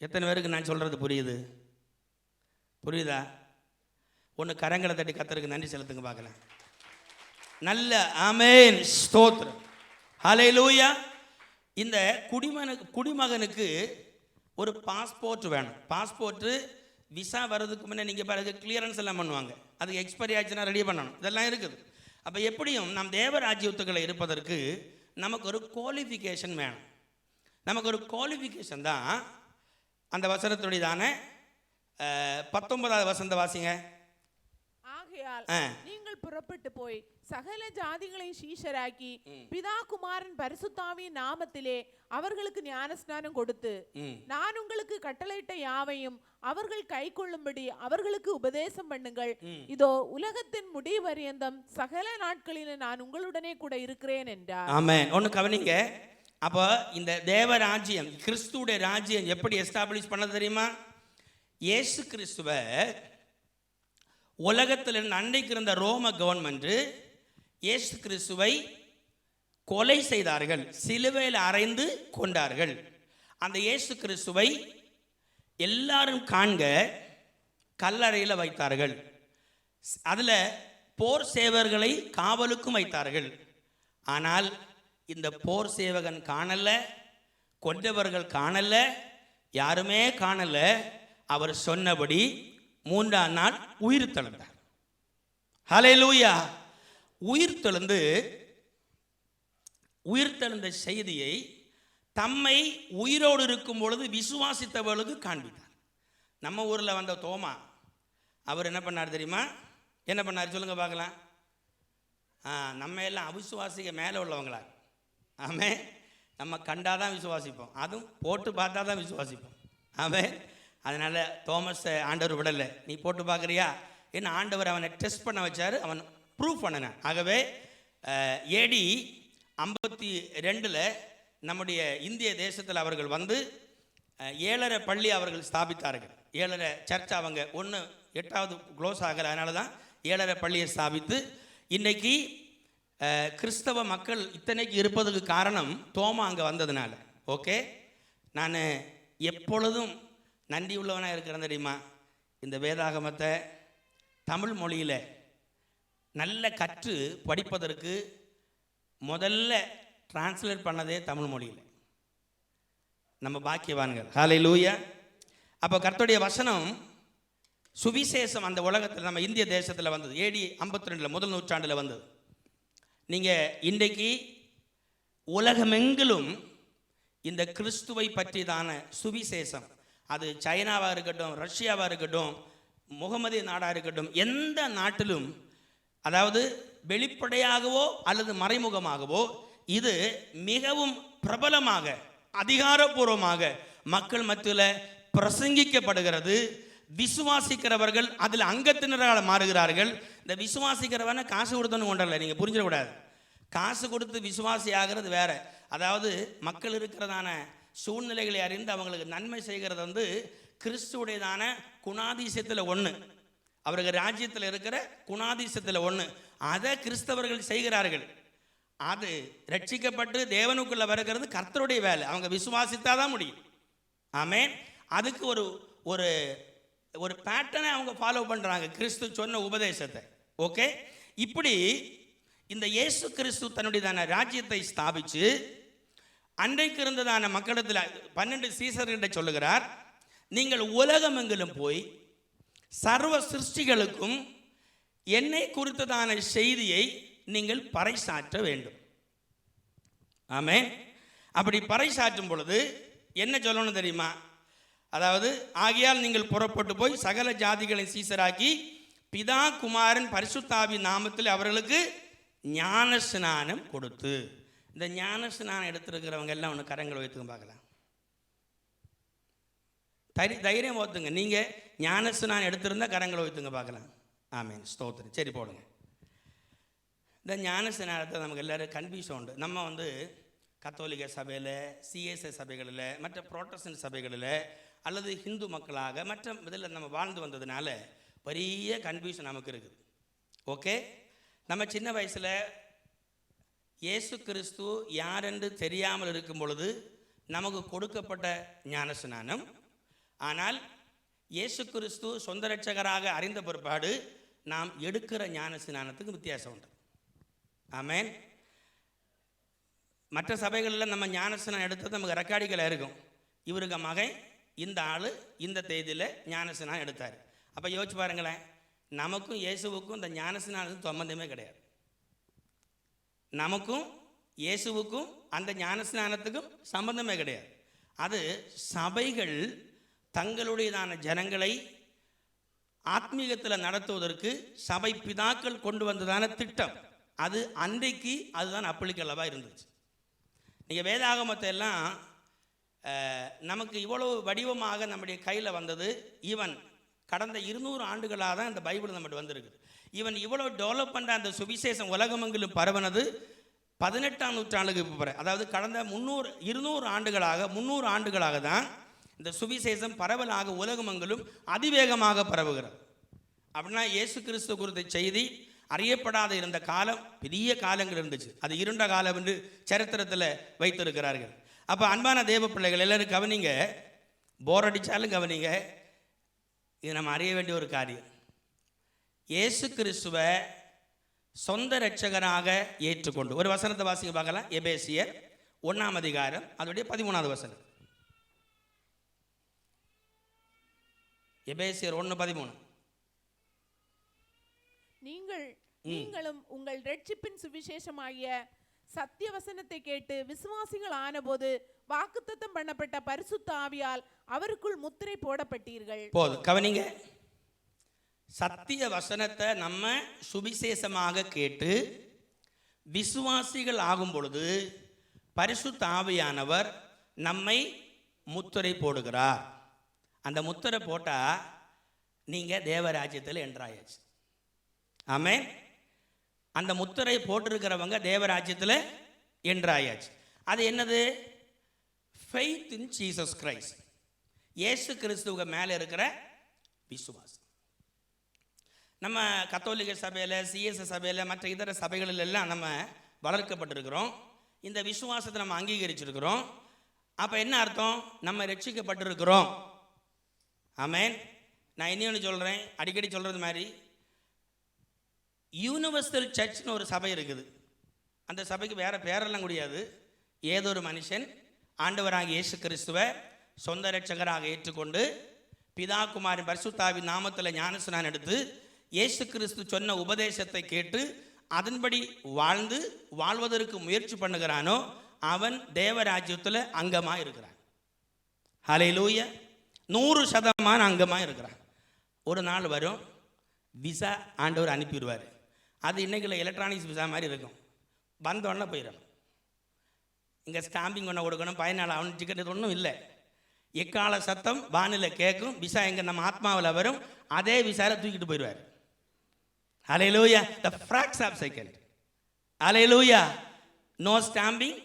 எத்தனை பேருக்கு நான் சொல்கிறது புரியுது? புரியுதா? ஒன்று கரங்களை தட்டி கர்த்தருக்கு நன்றி செலுத்துங்க பார்க்கலாம். நல்ல ஆமென், ஸ்தோத்திரம், ஹல்லேலூயா. இந்த குடிமகனுக்கு ஒரு பாஸ்போர்ட் வேணும். பாஸ்போர்ட்டு விசா வர்றதுக்கு முன்னே நீங்கள் பாருங்க கிளியரன்ஸ் எல்லாம் பண்ணுவாங்க. அதுக்கு எக்ஸ்பைரி ஆச்சுன்னா ரெடி பண்ணணும். இதெல்லாம் இருக்குது. அப்போ எப்படியும் நம் தேவராஜ்யத்துக்களை இருப்பதற்கு நமக்கு ஒரு குவாலிஃபிகேஷன் வேணும். நமக்கு ஒரு குவாலிஃபிகேஷன் தான் அந்த வசனத்துடையதான 19வது வசனத்தை வாசிங்க. ஆகையால் நீங்கள் புறப்பட்டு போய் சகல ஜாதிகளையும் சீஷராக்கி பிதா குமாரன் பரிசுத்தாவியின் நாமத்திலே அவர்களுக்கு ஞானஸ்நானம் கொடுத்து நான் உங்களுக்கு கட்டளையிட்ட யாவையும் அவர்கள் கைக்கொள்ளும்படி அவர்களுக்கு உபதேசம் பண்ணுங்கள். இதோ உலகத்தின் முடிவரியந்தம் சகல நாட்களில் நான் உங்களுடனே கூட இருக்கிறேன் என்றார். ஆமென். ஒன்று கவனிங்க. அப்போ இந்த தேவ ராஜ்யம், கிறிஸ்துடைய ராஜ்யம் எப்படி எஸ்டாப்ளிஷ் பண்ணது தெரியுமா? இயேசு கிறிஸ்துவை உலகத்தில் அன்றைக்கு இருந்த ரோம கவர்மெண்ட் இயேசு கிறிஸ்துவை கொலை செய்தார்கள், சிலுவையில் அறைந்து கொண்டார்கள். அந்த இயேசு கிறிஸ்துவை எல்லாரும் காண்க கல்லறையில் வைத்தார்கள். அதில் போர் சேவர்களை காவலுக்கும் வைத்தார்கள். ஆனால் இந்த போர் சேவகன் காணல, கொண்டவர்கள் காணல, யாருமே காணல. அவர் சொன்னபடி 3ஆம் நாள் உயிர் தெழுந்தார். ஹல்லேலூயா. உயிர் தெழுந்த செய்தியை தம்மை உயிரோடு இருக்கும் பொழுது விசுவாசித்தவர்களுக்கு காண்பித்தார். நம்ம ஊரில் வந்த தோமா அவர் என்ன பண்ணார் தெரியுமா? என்ன பண்ணார் சொல்லுங்க பார்க்கலாம். நம்ம எல்லாம் அவிசுவாசிக்க மேலே உள்ளவங்களா? ஆமே. நம்ம கண்டாதான் விசுவாசிப்போம், அதுவும் போட்டு பார்த்தா தான் விசுவாசிப்போம். ஆமே. அதனால் தோமஸை ஆண்டவர் விடலை. நீ போட்டு பார்க்குறியா என்ன? ஆண்டவர் அவனை டெஸ்ட் பண்ண வச்சார், அவன் ப்ரூவ் பண்ணினான். ஆகவே AD 52 நம்முடைய இந்திய தேசத்தில் அவர்கள் வந்து 7.5 பள்ளி அவர்கள் ஸ்தாபித்தார்கள். 7.5 சர்ச். அவங்க 8வது க்ளோஸ் ஆகலை, அதனால தான் 7.5 பள்ளியை ஸ்தாபித்து இன்றைக்கி கிறிஸ்தவ மக்கள் இத்தனைக்கு இருப்பதுக்கு காரணம் தோமா அங்கே வந்ததுனால. ஓகே. நான் எப்பொழுதும் நன்றி உள்ளவனாக இருக்கிறேன் தெரியுமா? இந்த வேதாகமத்தை தமிழ் மொழியில் நல்ல கற்று படிப்பதற்கு முதல்ல டிரான்ஸ்லேட் பண்ணதே தமிழ் மொழியில். நம்ம பாக்கியவான்கள். ஹல்லேலூயா. அப்போ கர்த்தருடைய வசனம் சுவிசேஷம் அந்த உலகத்தில் நம்ம இந்திய தேசத்தில் வந்தது. AD 52 முதல் நூற்றாண்டில் வந்தது. நீங்கள் இன்றைக்கு உலகமெங்கிலும் இந்த கிறிஸ்துவை பற்றிதான சுவிசேஷம், அது சைனாவாக இருக்கட்டும், ரஷ்யாவாக இருக்கட்டும், முகமதிய நாடாக இருக்கட்டும், எந்த நாட்டிலும், அதாவது வெளிப்படையாகவோ அல்லது மறைமுகமாகவோ இது மிகவும் பிரபலமாக அதிகாரப்பூர்வமாக மக்கள் மத்தியில் பிரசங்கிக்கப்படுகிறது. விசுவாசிக்கிறவர்கள் அதில் அங்கத்தினராக மாறுகிறார்கள். இந்த விசுவாசிக்கிறவன காசு கொடுத்தோன்னு கொண்டல, நீங்கள் புரிஞ்சிடக்கூடாது. காசு கொடுத்து விசுவாசி ஆகிறது வேற. அதாவது மக்கள் இருக்கிறதான சூழ்நிலைகளை அறிந்து அவங்களுக்கு நன்மை செய்கிறது வந்து கிறிஸ்துவுடையதான குணாதிசயத்தில் ஒன்று, அவர்கள் ராஜ்யத்தில் இருக்கிற குணாதிசயத்தில் ஒன்று. அதை கிறிஸ்தவர்கள் செய்கிறார்கள். அது ரட்சிக்கப்பட்டு தேவனுக்குள்ள வருகிறது கர்த்தருடைய வேலை. அவங்க விசுவாசித்தா தான் முடியும். ஆமென். அதுக்கு ஒரு ஒரு ஒரு பேட்டர்னை அவங்க ஃபாலோ பண்ணுறாங்க, கிறிஸ்து சொன்ன உபதேசத்தை. ஓகே. இப்படி இந்த இயேசு கிறிஸ்து தன்னுடையதான ராஜ்யத்தை ஸ்தாபித்து அன்றைக்கு இருந்ததான மக்களிடத்தில் 12 சீசர்கிட்ட சொல்லுகிறார், நீங்கள் உலகமெங்கிலும் போய் சர்வ சிருஷ்டிகளுக்கும் என்னை குறித்ததான செய்தியை நீங்கள் பறைசாற்ற வேண்டும். ஆமென். அப்படி பறைசாற்றும் பொழுது என்ன சொல்லணும் தெரியுமா? அதாவது, ஆகையால் நீங்கள் புறப்பட்டு போய் சகல ஜாதிகளை சீசராக்கி பிதா குமாரன் பரிசுத்தாவி நாமத்தில் அவர்களுக்கு ஞான ஸ்நானம் கொடுத்து. இந்த ஞான ஸ்நானம் எடுத்துருக்கிறவங்க எல்லாம் ஒன்று கரங்களை வைத்துங்க பார்க்கலாம். தைரியம் ஓத்துங்க. நீங்கள் ஞான ஸ்நானம் எடுத்திருந்தா கரங்களை வைத்துங்க பார்க்கலாம். ஆமென். ஸ்தோத்திரம். சரி, போடுங்க. இந்த ஞான ஸ்நானத்தை நமக்கு எல்லோரும் கன்ஃபியூஷன் உண்டு. நம்ம வந்து கத்தோலிக்க சபையில், CSI சபைகளில், மற்ற புரோட்டஸ்டன்ட் சபைகளில் அல்லது ஹிந்து மக்களாக மற்ற இதில் நம்ம வாழ்ந்து வந்ததுனால பெரிய கன்ஃபியூஷன் நமக்கு இருக்குது. ஓகே. நம்ம சின்ன வயசில் இயேசு கிறிஸ்து யார் என்று தெரியாமல் இருக்கும் பொழுது நமக்கு கொடுக்கப்பட்ட ஞான ஸ்நானம். ஆனால் இயேசு கிறிஸ்து சொந்த ரட்சகராக அறிந்த பிற்பாடு நாம் எடுக்கிற ஞான ஸ்நானத்துக்கு வித்தியாசம் உண்டு. ஆமென். மற்ற சபைகளில் நம்ம ஞான ஸ்நானம் எடுத்தது நமக்கு ரெக்கார்டிக்கலாக இருக்கும். இவருக்கு மகன் இந்த ஆள் இந்த தேதியில் ஞான ஸ்நானம் எடுத்தார். அப்போ யோசிச்சு பாருங்களேன், நமக்கும் இயேசுவுக்கும் இந்த ஞான ஸ்நானத்துக்கு சம்பந்தமே கிடையாது. நமக்கும் இயேசுவுக்கும் அந்த ஞான ஸ்நானத்துக்கும் சம்பந்தமே கிடையாது. அது சபைகள் தங்களுடையதான ஜனங்களை ஆத்மீகத்தில் நடத்துவதற்கு சபை பிதாக்கள் கொண்டு வந்ததான திட்டம். அது அன்றைக்கு அதுதான் அப்ளிகபிளாக இருந்துச்சு. நீங்கள் வேதாகமத்தை எல்லாம் நமக்கு இவ்வளவு வடிவமாக நம்முடைய கையில் வந்தது ஈவன் கடந்த 200 ஆண்டுகளாக தான் இந்த பைபிள் நம்மகிட்ட வந்திருக்கு. ஈவன் இவ்வளோ டெவலப் பண்ணுற அந்த சுவிசேஷம் உலகமெங்கிலும் பரவனது 18ஆம் நூற்றாண்டுக்கு இப்போ, அதாவது கடந்த 200 ஆண்டுகளாக தான் இந்த சுவிசேஷம் பரவலாக உலகமெங்கிலும் அதிவேகமாக பரவுகிறது. அப்படின்னா இயேசு கிறிஸ்து குறித்த செய்தி அறியப்படாத இருந்த காலம் பெரிய காலங்கள் இருந்துச்சு. அது இருண்ட காலம் என்று சரித்திரத்தில் வைத்திருக்கிறார்கள். அப்போ அன்பான தேவ பிள்ளைகள் எல்லோரும் கவனிங்க, போர் அடித்தாலும் கவனிங்க. இது நம்ம அறிய வேண்டிய ஒரு காரியம். இயேசு கிறிஸ்துவை சொந்த இரட்சகராக ஏற்றுக்கொண்டு ஒரு வசனத்தை வாசிக்க பார்க்கலாம். எபேசியர் 1ஆம் அதிகாரம் அதோடைய 13வது வசனம். எபேசியர் 1:13. நீங்களும் உங்கள் ரட்சிப்பின் சுவிசேஷமாகிய சத்திய வசனத்தை கேட்டு விசுவாசிகள் ஆனபோது வாக்குத்தத்தம் பண்ணப்பட்ட பரிசுத்த ஆவியால் அவருக்குள் முத்திரை போடப்பட்டீர்கள். போதும், கவனிங்க. சத்திய வசனத்தை நம்ம சுவிசேஷமாக கேட்டு விசுவாசிகள் ஆகும் பொழுது பரிசுத்த ஆவியானவர் நம்மை முத்திரை போடுகிறார். அந்த முத்திரை போட்டால் நீங்கள் தேவராஜ்யத்தில் என்ட்ராயாச்சு. ஆமென். அந்த முத்திரை போட்டிருக்கிறவங்க தேவராஜ்யத்தில் என்ட்ராயாச்சு. அது என்னது? Faith in Jesus Christ. இயேசு கிறிஸ்துவுக்கு மேலே இருக்கிற விசுவாசம். நம்ம கத்தோலிக்க சபையில், சிஎஸ் சபையில், மற்ற இதர சபைகளில் எல்லாம் நம்ம வளர்க்கப்பட்டிருக்கிறோம். இந்த விசுவாசத்தை நம்ம அங்கீகரிச்சிருக்கிறோம். அப்போ என்ன அர்த்தம்? நம்ம ரட்சிக்கப்பட்டிருக்கிறோம். ஆமென். நான் இன்னொன்று சொல்கிறேன், அடிக்கடி சொல்கிறது மாதிரி, யூனிவர்சல் சர்ச்னு ஒரு சபை இருக்குது. அந்த சபைக்கு வேறு பேரெல்லாம் முடியாது. ஏதோ ஒரு மனுஷன் ஆண்டவராக இயேசு கிறிஸ்துவை சொந்த இரட்சகராக ஏற்றுக்கொண்டு பிதா குமாரன் பரிசுத்தாவின் நாமத்தில் ஞானஸ்நானம் எடுத்து இயேசு கிறிஸ்து சொன்ன உபதேசத்தை கேட்டு அதன்படி வாழ்வதற்கு முயற்சி பண்ணுகிறானோ அவன் தேவராஜ்யத்தில் அங்கமாக இருக்கிறான். ஹல்லேலூயா. 100% அங்கமாக இருக்கிறான். ஒரு நாள் வரும், விசா ஆண்டவர் அனுப்பிடுவார். அது இன்றைக்குள்ள எலக்ட்ரானிக்ஸ் விசா மாதிரி இருக்கும். வந்தோடனே போயிடணும். இங்கே ஸ்டாம்பிங் ஒன்று கொடுக்கணும், பயனாளர் அவன் டிக்கெட் ஒன்றும் இல்லை. எக்கால சத்தம் வானில் கேட்கும். விசா எங்கே நம்ம ஆத்மாவில் வரும். அதே விசாரை தூக்கிட்டு போயிடுவார். Hallelujah. The fraction of second. Hallelujah. No stamping,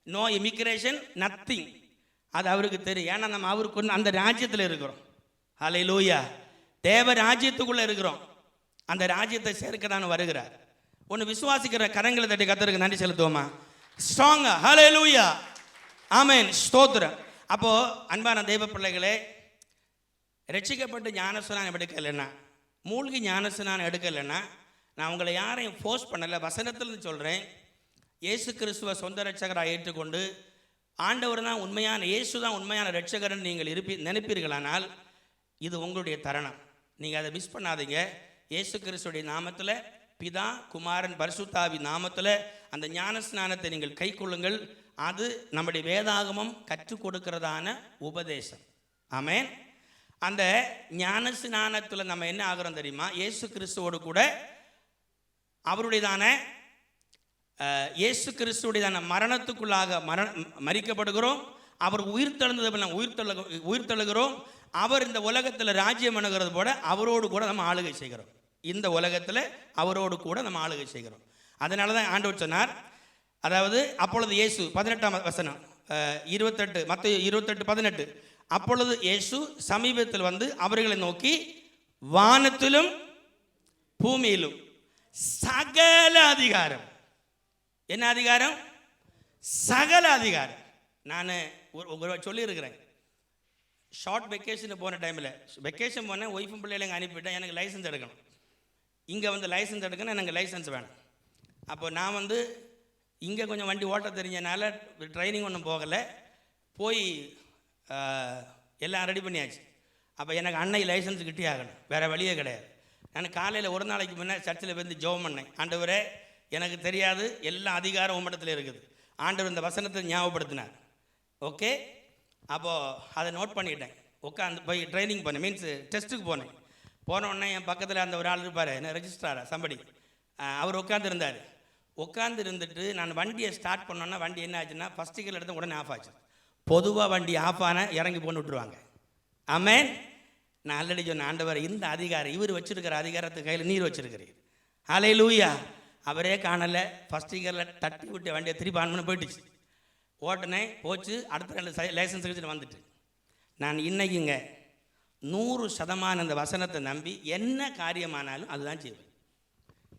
no immigration, nothing. அது அவருக்கு தெரியும். ஏன்னா நம்ம அவருக்கு அந்த ராஜ்யத்தில் இருக்கிறோம். ஹல்லேலூயா. தேவ ராஜ்யத்துக்குள்ளே இருக்கிறோம். அந்த ராஜ்யத்தை சேர்க்க தான் வருகிறார். ஒன்று விசுவாசிக்கிற கரங்களை தட்டி கர்த்தருக்கு நன்றி செலுத்துவோமா? ஸ்ட்ராங்கா. ஹல்லேலூயா. ஆமென். ஸ்தோத்திரம். அப்போது அன்பான தெய்வ பிள்ளைகளே, ரட்சிக்கப்பட்டு ஞானஸ்நானம் எடுக்கலைன்னா, மூழ்கி ஞானஸ்நானம் எடுக்கலைன்னா, நான் உங்களை யாரையும் ஃபோர்ஸ் பண்ணலை, வசனத்தில்னு சொல்கிறேன். இயேசு கிறிஸ்துவை சொந்த ரட்சகராக ஏற்றுக்கொண்டு ஆண்டவர் தான் உண்மையான, இயேசு தான் உண்மையான ரட்சகர்னு நீங்கள் நினைப்பீர்களானால் இது உங்களுடைய தருணம். நீங்கள் அதை மிஸ் பண்ணாதீங்க. இயேசு கிறிஸ்துடைய நாமத்தில், பிதா குமாரன் பரிசுத்தாவி நாமத்தில் அந்த ஞானஸ்நானத்தை நீங்கள் கை கொள்ளுங்கள். அது நம்முடைய வேதாகமம் கற்றுக் கொடுக்கிறதான உபதேசம். ஆமென். அந்த ஞானஸ்நானத்தில் நம்ம என்ன ஆகிறோம் தெரியுமா? இயேசு கிறிஸ்துவோடு கூட அவருடையதான இயேசு கிறிஸ்துடையதான மரணத்துக்குள்ளாக மரிக்கப்படுகிறோம். அவர் உயிர்த்தெழுகிறோம். அவர் இந்த உலகத்தில் ராஜ்யம் அணுகிறது போல அவரோடு கூட நம்ம ஆளுகை செய்கிறோம். இந்த உலகத்தில் அவரோடு கூட நம்ம ஆளுகை செய்கிறோம். அதனால தான் ஆண்டவர் சொன்னார், அதாவது அப்பொழுது இயேசு 18ஆம் வசனம் 28 மத்தேயு 28:18, அப்பொழுது இயேசு சமீபத்தில் வந்து அவர்களை நோக்கி, வானத்திலும் பூமியிலும் சகல அதிகாரம். என்ன அதிகாரம்? சகல அதிகாரம். நான் ஒரு சொல்லியிருக்கிறேன். ஷார்ட் வெக்கேஷன் போன டைமில், வெக்கேஷன் போனேன், ஒய்ஃபும் பிள்ளைங்க அனுப்பிவிட்டேன். எனக்கு லைசன்ஸ் எடுக்கணும். இங்கே வந்து லைசன்ஸ் எடுக்கணும், எனக்கு லைசன்ஸ் வேணும். அப்போ நான் வந்து இங்கே கொஞ்சம் வண்டி ஓட்ட தெரிஞ்சனால ட்ரைனிங் ஒன்றும் போகலை. போய் எல்லாம் ரெடி பண்ணியாச்சு. அப்போ எனக்கு அன்னை லைசன்ஸ் கிட்டே ஆகணும், வேறு வழியே கிடையாது. நான் காலையில் ஒரு நாளைக்கு முன்னே சர்ச்சில் வந்து ஜெபம் பண்ணேன். ஆண்டவரே, எனக்கு தெரியாது, எல்லா அதிகாரம் உம்மிடத்தில் இருக்குது. ஆண்டவர் இந்த வசனத்தை ஞாபகப்படுத்தினார். ஓகே, அப்போது அதை நோட் பண்ணிட்டேன். உட்காந்து போய் ட்ரைனிங் பண்ணேன், மீன்ஸ் டெஸ்ட்டுக்கு போனேன். போனோடனே என் பக்கத்தில் அந்த ஒரு ஆள் இருப்பார், என்ன ரெஜிஸ்ட்ராரா சம்படி, அவர் உட்காந்துருந்தார். உட்காந்து இருந்துட்டு நான் வண்டியை ஸ்டார்ட் பண்ணோன்னா வண்டி என்ன ஆச்சுன்னா, ஃபஸ்ட்டு கீழ் எடுத்து உடனே ஆஃப் ஆச்சு. பொதுவாக வண்டி ஆஃப் ஆன இறங்கி போட்டு விட்டுருவாங்க. ஆமென். நான் ஆல்ரெடி சொன்ன, ஆண்டவர் இந்த அதிகாரம், இவர் வச்சுருக்கிற அதிகாரத்துக்கு கையில் நீர் வச்சுருக்கிறீர். ஹல்லேலூயா. அவரே காணலை. ஃபஸ்ட்டு கியரில் தட்டி விட்டு வண்டியை திருப்பி ஆன் பண்ண போயிட்டுச்சு. ஓட்டுனே போச்சு. அடுத்த 2 லைசன்ஸ் எடுத்துட்டு வந்துட்டு, நான் இன்னைக்குங்க 100% இந்த வசனத்தை நம்பி என்ன காரியமானாலும் அதுதான் செய்வேன்.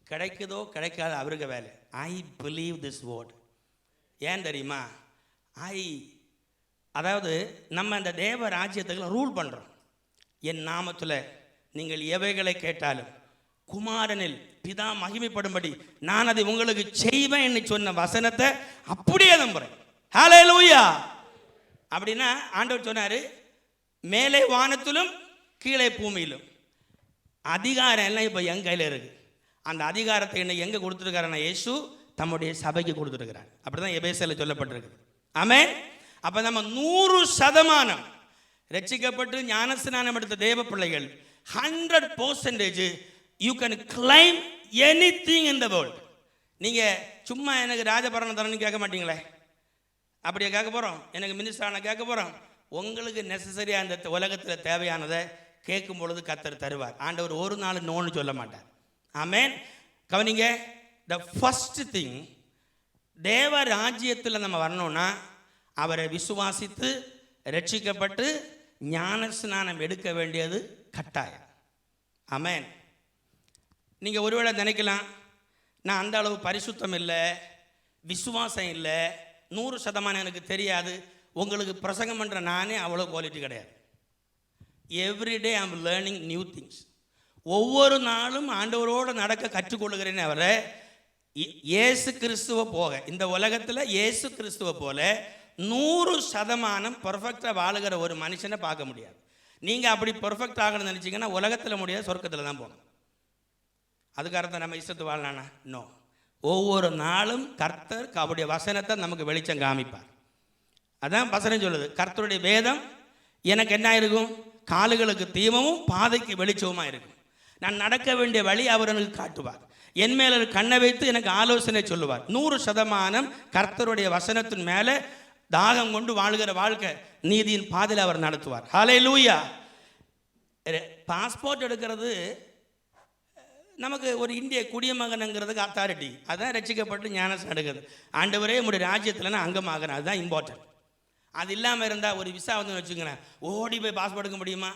கிடைக்குதோ கிடைக்காத அவருக்கு வேலை. I believe this word. ஏன் தெரியுமா? அதாவது நம்ம இந்த தேவ ராஜ்யத்துக்கு ரூல் பண்ணுறோம். என் நாமத்தில் நீங்கள் எவைகளை கேட்டாலும் குமாரனில் பிதா மகிமைப்படும்படி நான் அதை உங்களுக்கு செய்வேன் என்று சொன்ன வசனத்தை அப்படியே நம்புறேன். ஹல்லேலூயா. அப்படின்னா ஆண்டவர் சொன்னார், மேலே வானத்திலும் கீழே பூமியிலும். அதிகாரம் எல்லாம் இப்போ என் கையில் இருக்குது. அந்த அதிகாரத்தை இன்னைக்கு எங்கே கொடுத்துருக்காருன்னா இயேசு தம்முடைய சபைக்கு கொடுத்துருக்கிறார். அப்படி தான் எபேசியரில் சொல்லப்பட்டிருக்கு. ஆமென். அப்போ நம்ம 100% ரட்சிக்கப்பட்டு ஞானஸ்நானம் எடுத்த தேவ பிள்ளைகள் 100% you can claim anything in the world. நீங்கள் சும்மா எனக்கு ராஜபரணம் தரணும்னு கேட்க மாட்டீங்களே. அப்படியே கேட்க போகிறோம். எனக்கு மினிஸ்டரான கேட்க போகிறோம். உங்களுக்கு நெசசரியாக அந்த உலகத்தில் தேவையானதை கேட்கும் பொழுது கர்த்தர் தருவார். ஆண்டவர் ஒரு நாள் நோன்னு சொல்ல மாட்டார். ஆமென். கவனிங்க, த ஃபர்ஸ்ட் திங், தேவ ராஜ்யத்தில் நம்ம வரணும்னா அவரை விசுவாசித்து ரட்சிக்கப்பட்டு ஞானஸ்நானம் எடுக்க வேண்டியது கட்டாயம். ஆமென். நீங்கள் ஒருவேளை நினைக்கலாம், நான் அந்த அளவு பரிசுத்தம் இல்லை, விசுவாசம் இல்லை, 100% எனக்கு தெரியாது. உங்களுக்கு பிரசங்கம் பண்ணுற நானே அவ்வளோ குவாலிட்டி கிடையாது. Everyday I am learning new things. ஒவ்வொரு நாளும் ஆண்டவரோடு நடக்க கற்றுக்கொள்ளுகிறேன்னு அவரை இயேசு கிறிஸ்துவை போக, இந்த உலகத்தில் இயேசு கிறிஸ்துவை போல 100% பர்ஃபெக்டாக வாழுகிற ஒரு மனுஷனை பார்க்க முடியாது. நீங்கள் அப்படி பர்ஃபெக்ட் ஆகணும்னு நினச்சிங்கன்னா உலகத்தில் முடியாது, சொர்க்கத்தில் தான் போகணும். அதுக்கு அர்த்தம் நம்ம இஷ்டத்து வாழலானா? நோ. ஒவ்வொரு நாளும் கர்த்தர் அவருடைய வசனத்தை நமக்கு வெளிச்சம் காமிப்பார். அதான் வசனம் சொல்லுது, கர்த்தருடைய வேதம் எனக்கு என்ன இருக்கும்? காலுகளுக்கு தீபமும் பாதைக்கு வெளிச்சமுமாக இருக்கும். நான் நடக்க வேண்டிய வழி அவர் எனக்கு காட்டுவார். என் மேலே கண்ணை வைத்து எனக்கு ஆலோசனை சொல்லுவார். 100% கர்த்தருடைய வசனத்தின் மேலே தாகம் கொண்டு வாழ்கிற வாழ்க்கை நீதியின் பாதையில் அவர் நடத்துவார். ஹல்லேலூயா. பாஸ்போர்ட் எடுக்கிறது நமக்கு ஒரு இந்திய குடிமகனுங்கிறதுக்கு அத்தாரிட்டி. அதுதான் ரட்சிக்கப்பட்டு ஞானஸ்நானம் எடுக்கிறது. ஆண்டவரே உங்களுடைய ராஜ்யத்தில் நான் அங்கமாகிறேன், அதுதான் இம்பார்ட்டன்ட். அது இல்லாமல் இருந்தால் ஒரு விசா வந்து வச்சுக்கிறேன், ஓடி போய் பாஸ்போர்ட் எடுக்க முடியுமா?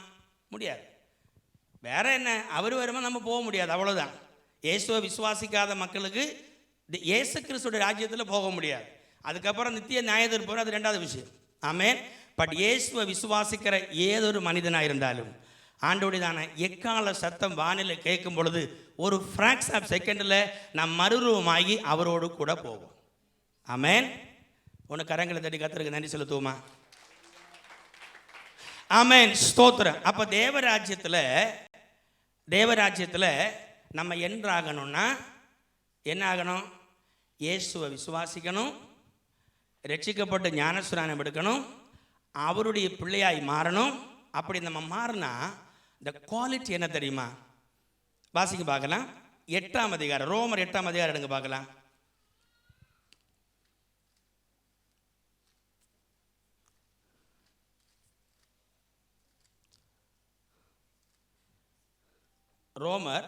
முடியாது. வேற என்ன, அவர் வருமா நம்ம போக முடியாது, அவ்வளோதான். இயேசுவை விசுவாசிக்காத மக்களுக்கு இயேசு கிறிஸ்துடைய ராஜ்யத்தில் போக முடியாது. அதுக்கப்புறம் நித்திய நியாயத்தீர்ப்பு போகிற, அது ரெண்டாவது விஷயம். ஆமென். பட் இயேசுவை விசுவாசிக்கிற ஏதொரு மனிதனாக இருந்தாலும் ஆண்டோடையதான எக்கால சத்தம் வானிலை கேட்கும் பொழுது ஒரு ஃப்ராக்ஷன் ஆஃப் செகண்டில் நாம் மறுரூபமாகி அவரோடு கூட போவோம். ஆமென். ஒன்று கரங்களை தட்டி கர்த்தருக்கு நன்றி செலுத்துவோமா? ஆமென். ஸ்தோத்திரம். அப்போ தேவராஜ்யத்தில் நம்ம என்றாகணும்னா என்ன ஆகணும்? இயேசுவை விசுவாசிக்கணும், ரட்சிக்கப்பட்டு ஞானஸ்நானம் எடுக்கணும், அவருடைய பிள்ளையாய் மாறணும். அப்படி நம்ம மாறினா இந்த குவாலிட்டி என்ன தெரியுமா? வாசிக்க பார்க்கலாம். 8ஆம் அதிகாரம், ரோமர் 8ஆம் அதிகாரம் எடுங்க பார்க்கலாம். ரோமர்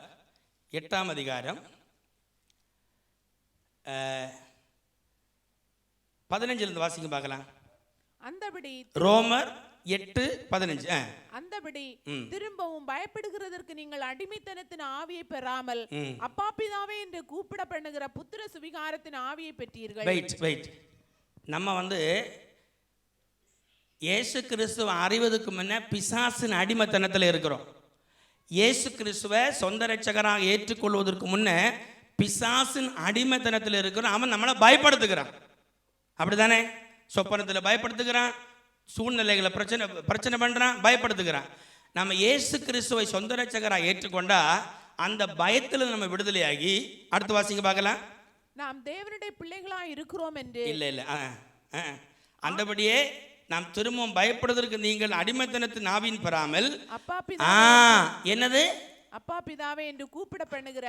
8ஆம் அதிகாரம் 15 வாசிக்க பார்க்கலாம். அந்தபடி ரோமர் 8:15. அந்தபடி திரும்பவும் பயப்படுகிறதற்கு நீங்கள் அடிமைத்தனத்தின் ஆவியை பெறாமல் அப்பா பிதாவே என்று கூப்பிட பண்ணுகிற புத்திர சுவிகாரத்தின் ஆவியை பெற்றீர்கள். வெயிட். நம்ம இயேசு கிறிஸ்துவை அறிவதற்கு முன்ன பிசாசின் அடிமைத்தனத்தில் இருக்கிறோம். இயேசு கிறிஸ்துவை சொந்த ரட்சகராக ஏற்றுக்கொள்வதற்கு முன்ன பிசாசின் அடிமைத்தனத்தில் இருக்கிறோம். அவன் நம்மளை பயப்படுத்துகிறான். அப்படிதானே? சொப்பனத்தில் பயப்படுத்துகிறான், சூழ்நிலைகளை பிரச்சனை பண்ணுறான், பயப்படுத்துகிறான். நம்ம இயேசு கிறிஸ்துவை சொந்த ரட்சகராக ஏற்றுக்கொண்டா அந்த பயத்தில் நம்ம விடுதலையாகி, அடுத்த வாசிங்க பார்க்கலாம். நாம் தேவனுடைய பிள்ளைகளாக இருக்கிறோம் என்று இல்லை அந்தபடியே நாம் திரும்பவும் பயப்படுவதற்கு நீங்கள் அடிமைத்தனத்தின் ஆவியின் பெறாமல் என்னது அப்பா பிதாவே என்று கூப்பிட பண்ணுகிற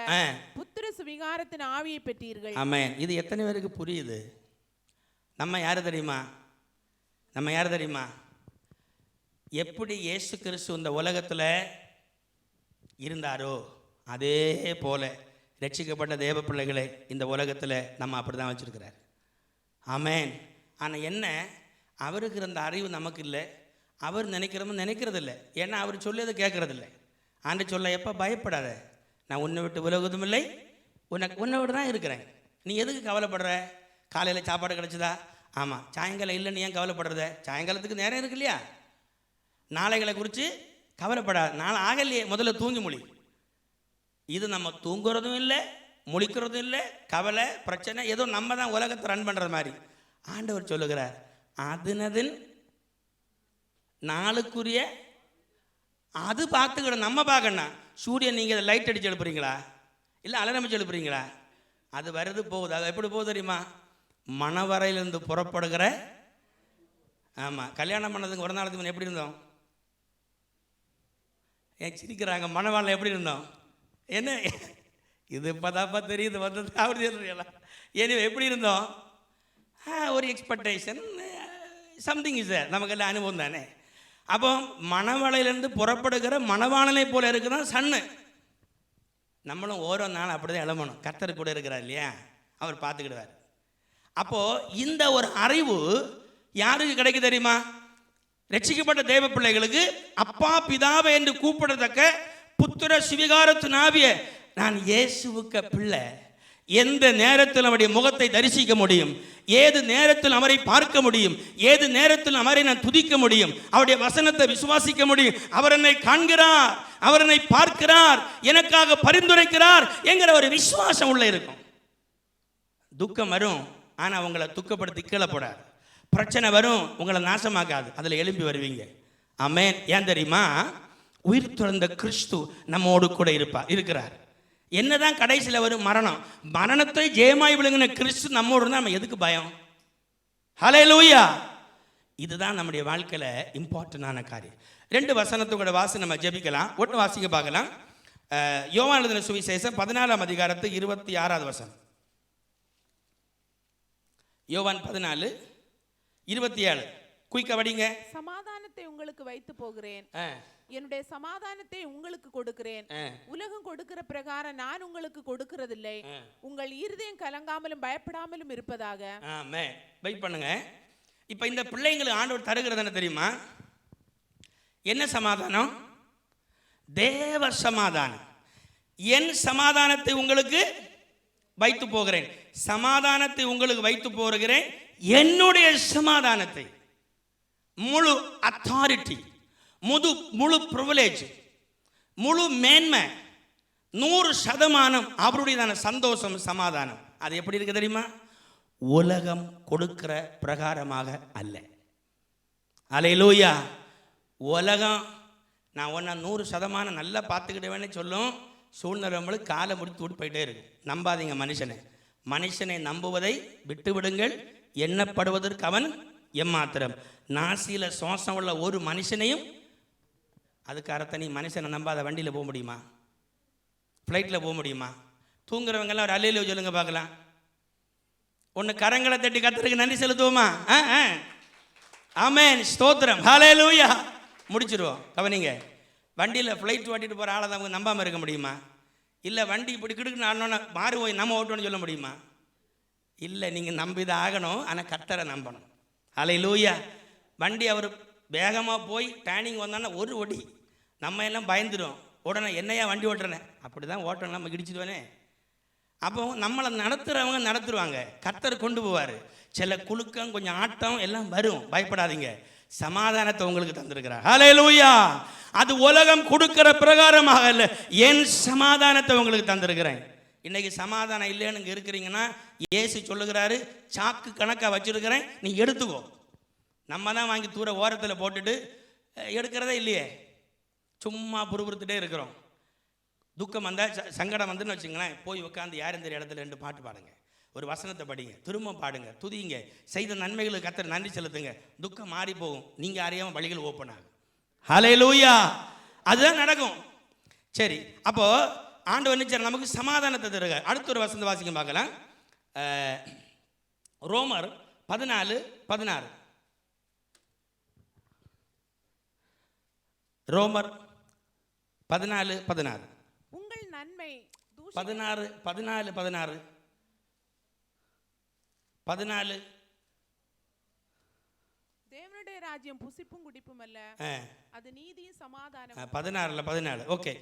புத்திர சுவிகாரத்தின் ஆவியை பெற்றீர்கள். ஆமென். இது எத்தனை பேருக்கு புரியுது? நம்ம யாரு தெரியுமா? எப்படி இயேசு கிறிஸ்து இந்த உலகத்தில் இருந்தாரோ அதே போல ரட்சிக்கப்பட்ட தேவ பிள்ளைகளை இந்த உலகத்தில் நம்ம அப்படி தான் வச்சுருக்கிறார். ஆமென். ஆனால் என்ன, அவருக்கு இருந்த அறிவு நமக்கு இல்லை, அவர் நினைக்கிறதில்லை. ஏன்னா அவர் சொல்லியதை கேட்கறதில்லை. ஆண்டு சொல்ல, எப்போ பயப்படாத, நான் உன்னை விட்டு விலகுவதும் இல்லை, உன்னை விட்டு தான் இருக்கிறேன், நீ எதுக்கு கவலைப்படுற? காலையில் சாப்பாடு கிடச்சிதா? ஆமாம். சாயங்காலம் இல்லைன்னு ஏன் கவலைப்படுறத? சாயங்காலத்துக்கு நேரம் இருக்கு இல்லையா? நாளைகளை குறித்து கவலைப்படாது, நாளை ஆகலையே, முதல்ல தூங்கி மொழி. இது நம்ம தூங்குறதும் இல்லை, முழிக்கிறதும் இல்லை, கவலை பிரச்சனை ஏதோ நம்ம தான் உலகத்தை ரன் பண்ணுறது மாதிரி. ஆண்டவர் சொல்லுகிறார், அதனதின் நாளுக்குரிய அது பார்த்துக்கிட நம்ம பார்க்கணும். சூரியன் நீங்கள் லைட் அடித்து எழுப்புறீங்களா, இல்லை அலாரம் வச்சு எழுப்புறீங்களா? அது வருது போகுது. அது எப்படி போகுது தெரியுமா? மணவரையிலிருந்து புறப்படுகிற. ஆமாம், கல்யாணம் பண்ணதுக்கு ஒரு நாளுக்கு முன்ன எப்படி இருந்தோம்? ஏன் சிரிக்கிறாங்க? மணவாளில் எப்படி இருந்தோம்? என்ன இது இப்போதாப்பா தெரியுது வந்தது அப்படி சொல்கிறீங்களா? எனவே எப்படி இருந்தோம்? ஒரு எக்ஸ்பெக்டேஷன் சம்திங் இஸ் நமக்கெல்லாம் அனுபவம் தானே. அப்போ மணவளையிலேருந்து புறப்படுகிற மணவாளனை போல இருக்குதான் சன்னு. நம்மளும் ஓரோ நாள் அப்படி தான் எழுமணும். கர்த்தர் கூட இருக்கிறார் இல்லையா, அவர் பார்த்துக்கிடுவார். அப்போது இந்த ஒரு அறிவு யாருக்கு கிடைக்கு தெரியுமா? ரட்சிக்கப்பட்ட தேவ பிள்ளைகளுக்கு. அப்பா பிதாவை என்று கூப்பிடத்தக்க புத்திர சுவிகாரத்து நாவிய நான் இயேசுவுக்கு பிள்ளை. எந்த நேரத்தில் அவருடைய முகத்தை தரிசிக்க முடியும், ஏது நேரத்தில் அவரை பார்க்க முடியும், ஏது நேரத்தில் அவரை நான் துதிக்க முடியும், அவருடைய வசனத்தை விசுவாசிக்க முடியும். அவர் என்னை காண்கிறார், அவர் என்னை பார்க்கிறார், எனக்காக பரிந்துரைக்கிறார் என்கிற ஒரு விசுவாசம் உள்ள இருக்கும். துக்கம் வரும், ஆனால் உங்களை துக்கப்படுத்தி கீழே போடாது. பிரச்சனை வரும், உங்களை நாசமாக்காது, அதில் எழும்பி வருவீங்க. ஆமென். ஏன் தெரியுமா? உயிர் துறந்த கிறிஸ்து நம்மோடு கூட இருக்கிறார். என்னதான் கடைசியில் வரும் மரணம், மரணத்தை ஜெயமாய் விழுங்கின கிறிஸ்து நம்மோடு இருந்தால் நம்ம எதுக்கு பயம்? ஹல்லேலூயா. இதுதான் நம்முடைய வாழ்க்கையில் இம்பார்ட்டண்டான காரியம். 2 வசனத்தோட வாசி நம்ம ஜெபிக்கலாம். ஒன்று வாசிக்க பார்க்கலாம். யோவான் எழுதின சுவிசேஷம் 14ஆம் அதிகாரத்து 26வது வசனம். யோவான் 14:27. குயிக்க வடிங்க. சமாதானத்தை உங்களுக்கு வைத்து போகிறேன், என்னுடைய சமாதானத்தை உங்களுக்கு கொடுக்கிறேன். உலகம் கொடுக்கிற பிரகாரம் நான் உங்களுக்கு கொடுக்கிறதில்லை. உங்கள் இருதயம் கலங்காமலும் பயப்படாமலும் இருப்பதாக. ஆமென். வெயிட் பண்ணுங்க. இப்போ இந்த பிள்ளைங்களுக்கு ஆண்டவர் தருகிறது என்ன தெரியுமா? என்ன சமாதானம்? தேவ சமாதானம். என் சமாதானத்தை உங்களுக்கு வைத்து போகிறேன். சமாதானத்தை உங்களுக்கு வைத்து போகிறேன், என்னுடைய சமாதானத்தை. முழு அத்தாரிட்டி, முழு ப்ரிவிலேஜ், முழு மேன்மை, 100% அவருடையதான சந்தோஷம், சமாதானம். அது எப்படி இருக்கு தெரியுமா? உலகம் கொடுக்கிற பிரகாரமாக அல்ல. அல்லேலூயா. உலகம் நான் ஒன்றா 100% நல்லா பார்த்துக்கிட்டேன்னு சொல்லும். சூழ்நிலை நம்மளுக்கு காலை முடித்து விட்டு போயிட்டே இருக்கு. நம்பாதீங்க மனுஷனை நம்புவதை விட்டு விடுங்கள், எண்ணப்படுவதற்கு அவன் எம்மாத்திரம். நாசியில் சுவாசம் உள்ள ஒரு மனுஷனையும், அதுக்கு அர்த்தம் நீ மனுஷனை நம்பாத வண்டியில் போக முடியுமா? ஃப்ளைட்டில் போக முடியுமா? தூங்குறவங்கெல்லாம் ஒரு அல்லேலூயா சொல்லுங்க பார்க்கலாம். ஒன்று கரங்களை தட்டி கர்த்தருக்கு நன்றி செலுத்துவோமா? ஆமென், ஸ்தோத்திரம், ஹல்லேலூயா. முடிச்சிருவோம். கவனிங்க, வண்டியில் ஃப்ளைட் ஓட்டிட்டு போகிற ஆளை நமக்கு நம்பாமல் இருக்க முடியுமா? இல்லை வண்டி இப்படி கிடுக்குன்னு ஆடணுன்னா மாறி போய் நம்ம ஓட்டணும்னு சொல்ல முடியுமா? இல்லை, நீங்கள் நம்பிதான் ஆகணும். ஆனால் கர்த்தரை நம்பணும். ஹல்லேலூயா. வண்டி அவர் வேகமாக போய் டேர்னிங் வந்தான்னா ஒரு ஒடி நம்ம எல்லாம் பயந்துடும். உடனே என்னையா வண்டி ஓட்டுறேன், அப்படி தான் ஓட்டணும், நம்ம இடிச்சிடுவேனே. அப்போ நம்மளை நடத்துகிறவங்க நடத்துருவாங்க, கர்த்தர் கொண்டு போவார். சில குலுக்கம், கொஞ்சம் ஆட்டம் எல்லாம் வரும், பயப்படாதீங்க. சமாதானத்தை உங்களுக்கு தந்திருக்கிறார். ஹல்லேலூயா. அது உலகம் கொடுக்கிற பிரகாரமாக இல்லை, என் சமாதானத்தை உங்களுக்கு தந்திருக்கிறேன். இன்னைக்கு சமாதானம் இல்லைன்னு இங்கே இருக்கிறீங்கன்னா, இயேசு சொல்லுகிறாரு, சாக்கு கணக்காக வச்சிருக்கிறேன், நீ எடுத்துக்கோ. நம்ம தான் வாங்கி தூர ஓரத்தில் போட்டுட்டு எடுக்கிறதே இல்லையே, சும்மா புறுபுறுத்துட்டே இருக்கிறோம். துக்கம் வந்தால், சங்கடம் வந்துன்னு வச்சுங்களேன், போய் உட்காந்து யார் இந்த இடத்துல 2 பாட்டு பாடுங்க, ஒரு வசனத்தை படிங்க, திரும்ப பாடுங்க, துதிங்க, செய்த நன்மைகளுக்கு கர்த்தர் நன்றி செலுத்துங்க. துக்கம் மாறி போகும், நீங்கள் அறியாமல் வழிகள் ஓப்பன் ஆகும். ஹல்லேலூயா. அதுதான் நடக்கும். சரி, அப்போ ஆண்டவர் நிச்சயம் நமக்கு சமாதானத்தை தருக. அடுத்த ஒரு வசனத்தை வாசிக்க பார்க்கலாம். ரோமர் 14:16. ரோமர் 14:16. உங்கள் நன்மை 14. தேவனுடைய ராஜ்யம் புசிப்பும் குடிப்பும் அல்ல, அது நீதியும் சமாதானமும். 14. ஓகே.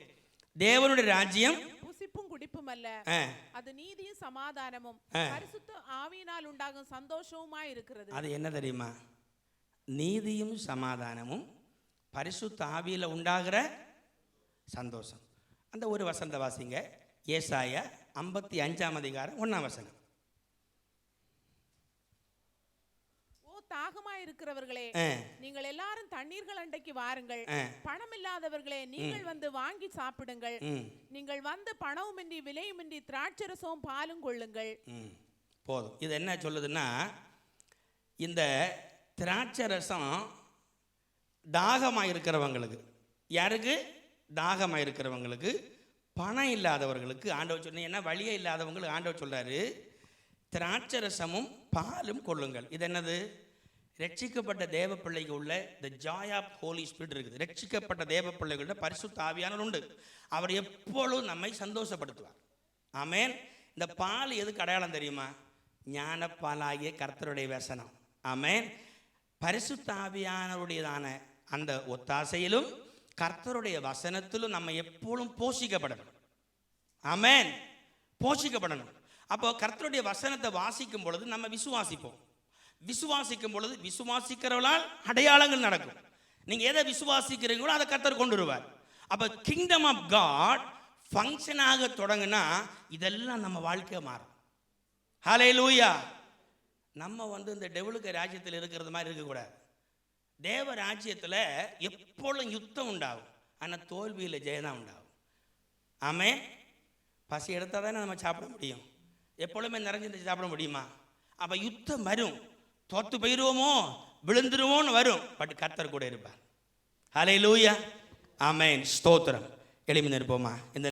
தேவனுடைய ராஜ்யம் புசிப்பும் குடிப்பும் அல்ல, அது நீதியும் சமாதானமும் பரிசுத்த ஆவியினால் உண்டாகும் சந்தோஷமுமாய் இருக்கிறது. அது என்ன தெரியுமா? நீதியும் சமாதானமும் பரிசுத்த ஆவியில் உண்டாகிற சந்தோஷம். அந்த ஒரு வசனத்தை வாசிங்க. ஏசாயா 55ஆம் அதிகாரம் 1ஆம் வசனம். ஓ தாகமாயிருக்கிறவர்களே, நீங்கள் எல்லாரும் தண்ணீர்கள் அண்டைக்கு வாருங்கள். பணம் இல்லாதவர்களே, நீங்கள் வந்து வாங்கி சாப்பிடுங்கள். நீங்கள் வந்து பணவுமின்றி விலையுமின்றி திராட்சரசமும் பாலும் கொள்ளுங்கள். போதும். இது என்ன சொல்லுதுன்னா, இந்த திராட்சரசம் தாகமாக இருக்கிறவங்களுக்கு, யாருக்கு தாகமாக இருக்கிறவங்களுக்கு, பணம் இல்லாதவர்களுக்கு ஆண்டவர் சொன்ன, என்ன வழியே இல்லாதவங்களுக்கு ஆண்டவர் சொல்றாரு, திராட்சரசமும் பாலும் கொள்ளுங்கள். இது என்னது? ரட்சிக்கப்பட்ட தேவ பிள்ளைக்கு உள்ள the joy of Holy Spirit இருக்குது. ரட்சிக்கப்பட்ட தேவ பிள்ளைகளோட பரிசுத்த ஆவியானவர் உண்டு. அவர் எப்பொழுதும் நம்மை சந்தோஷப்படுத்துவார். ஆமென். இந்த பால் எதுக்கு அடையாளம் தெரியுமா? ஞானப்பாலாகிய கர்த்தருடைய வசனம். ஆமென். பரிசுத்த ஆவியானவருடையதான அந்த ஒத்தாசையிலும் கர்த்தருடைய வசனத்திலும் நம்ம எப்பொழுதும் போஷிக்கப்படணும். ஆமென். போஷிக்கப்படணும். அப்போ கர்த்தருடைய வசனத்தை வாசிக்கும் பொழுது நம்ம விசுவாசிப்போம். விசுவாசிக்கும் பொழுது விசுவாசிக்கிறவர்களால் அடையாளங்கள் நடக்கும். நீங்க எதை விசுவாசிக்கிறீங்களோ அதை கர்த்தர் கொண்டு வருவார். அப்போ கிங்டம் ஆஃப் காட் ஃபங்க்ஷன் ஆக தொடங்குனா இதெல்லாம் நம்ம வாழ்க்கையை மாறும். ஹல்லேலூயா. நம்ம வந்து இந்த டெவலுக்கு ராஜ்யத்தில் இருக்கிறது மாதிரி இருக்கக்கூடாது. தேவ ராஜ்யத்தில் எப்பொழுதும் யுத்தம் உண்டாகும், ஆனால் தோல்வியில் ஜெயதான் உண்டாகும். ஆமென். பசி எடுத்தால் தானே நம்ம சாப்பிட முடியும். எப்பொழுதுமே நிறைஞ்சு சாப்பிட முடியுமா? அப்போ யுத்தம் வரும். தோத்து போயிடுவோமோ, விழுந்துருவோன்னு வரும். பட் கர்த்தர் கூட இருப்பார். ஹல்லேலூயா. ஆமென். ஸ்தோத்திரம். எளிமையாக இருப்போமா? இந்த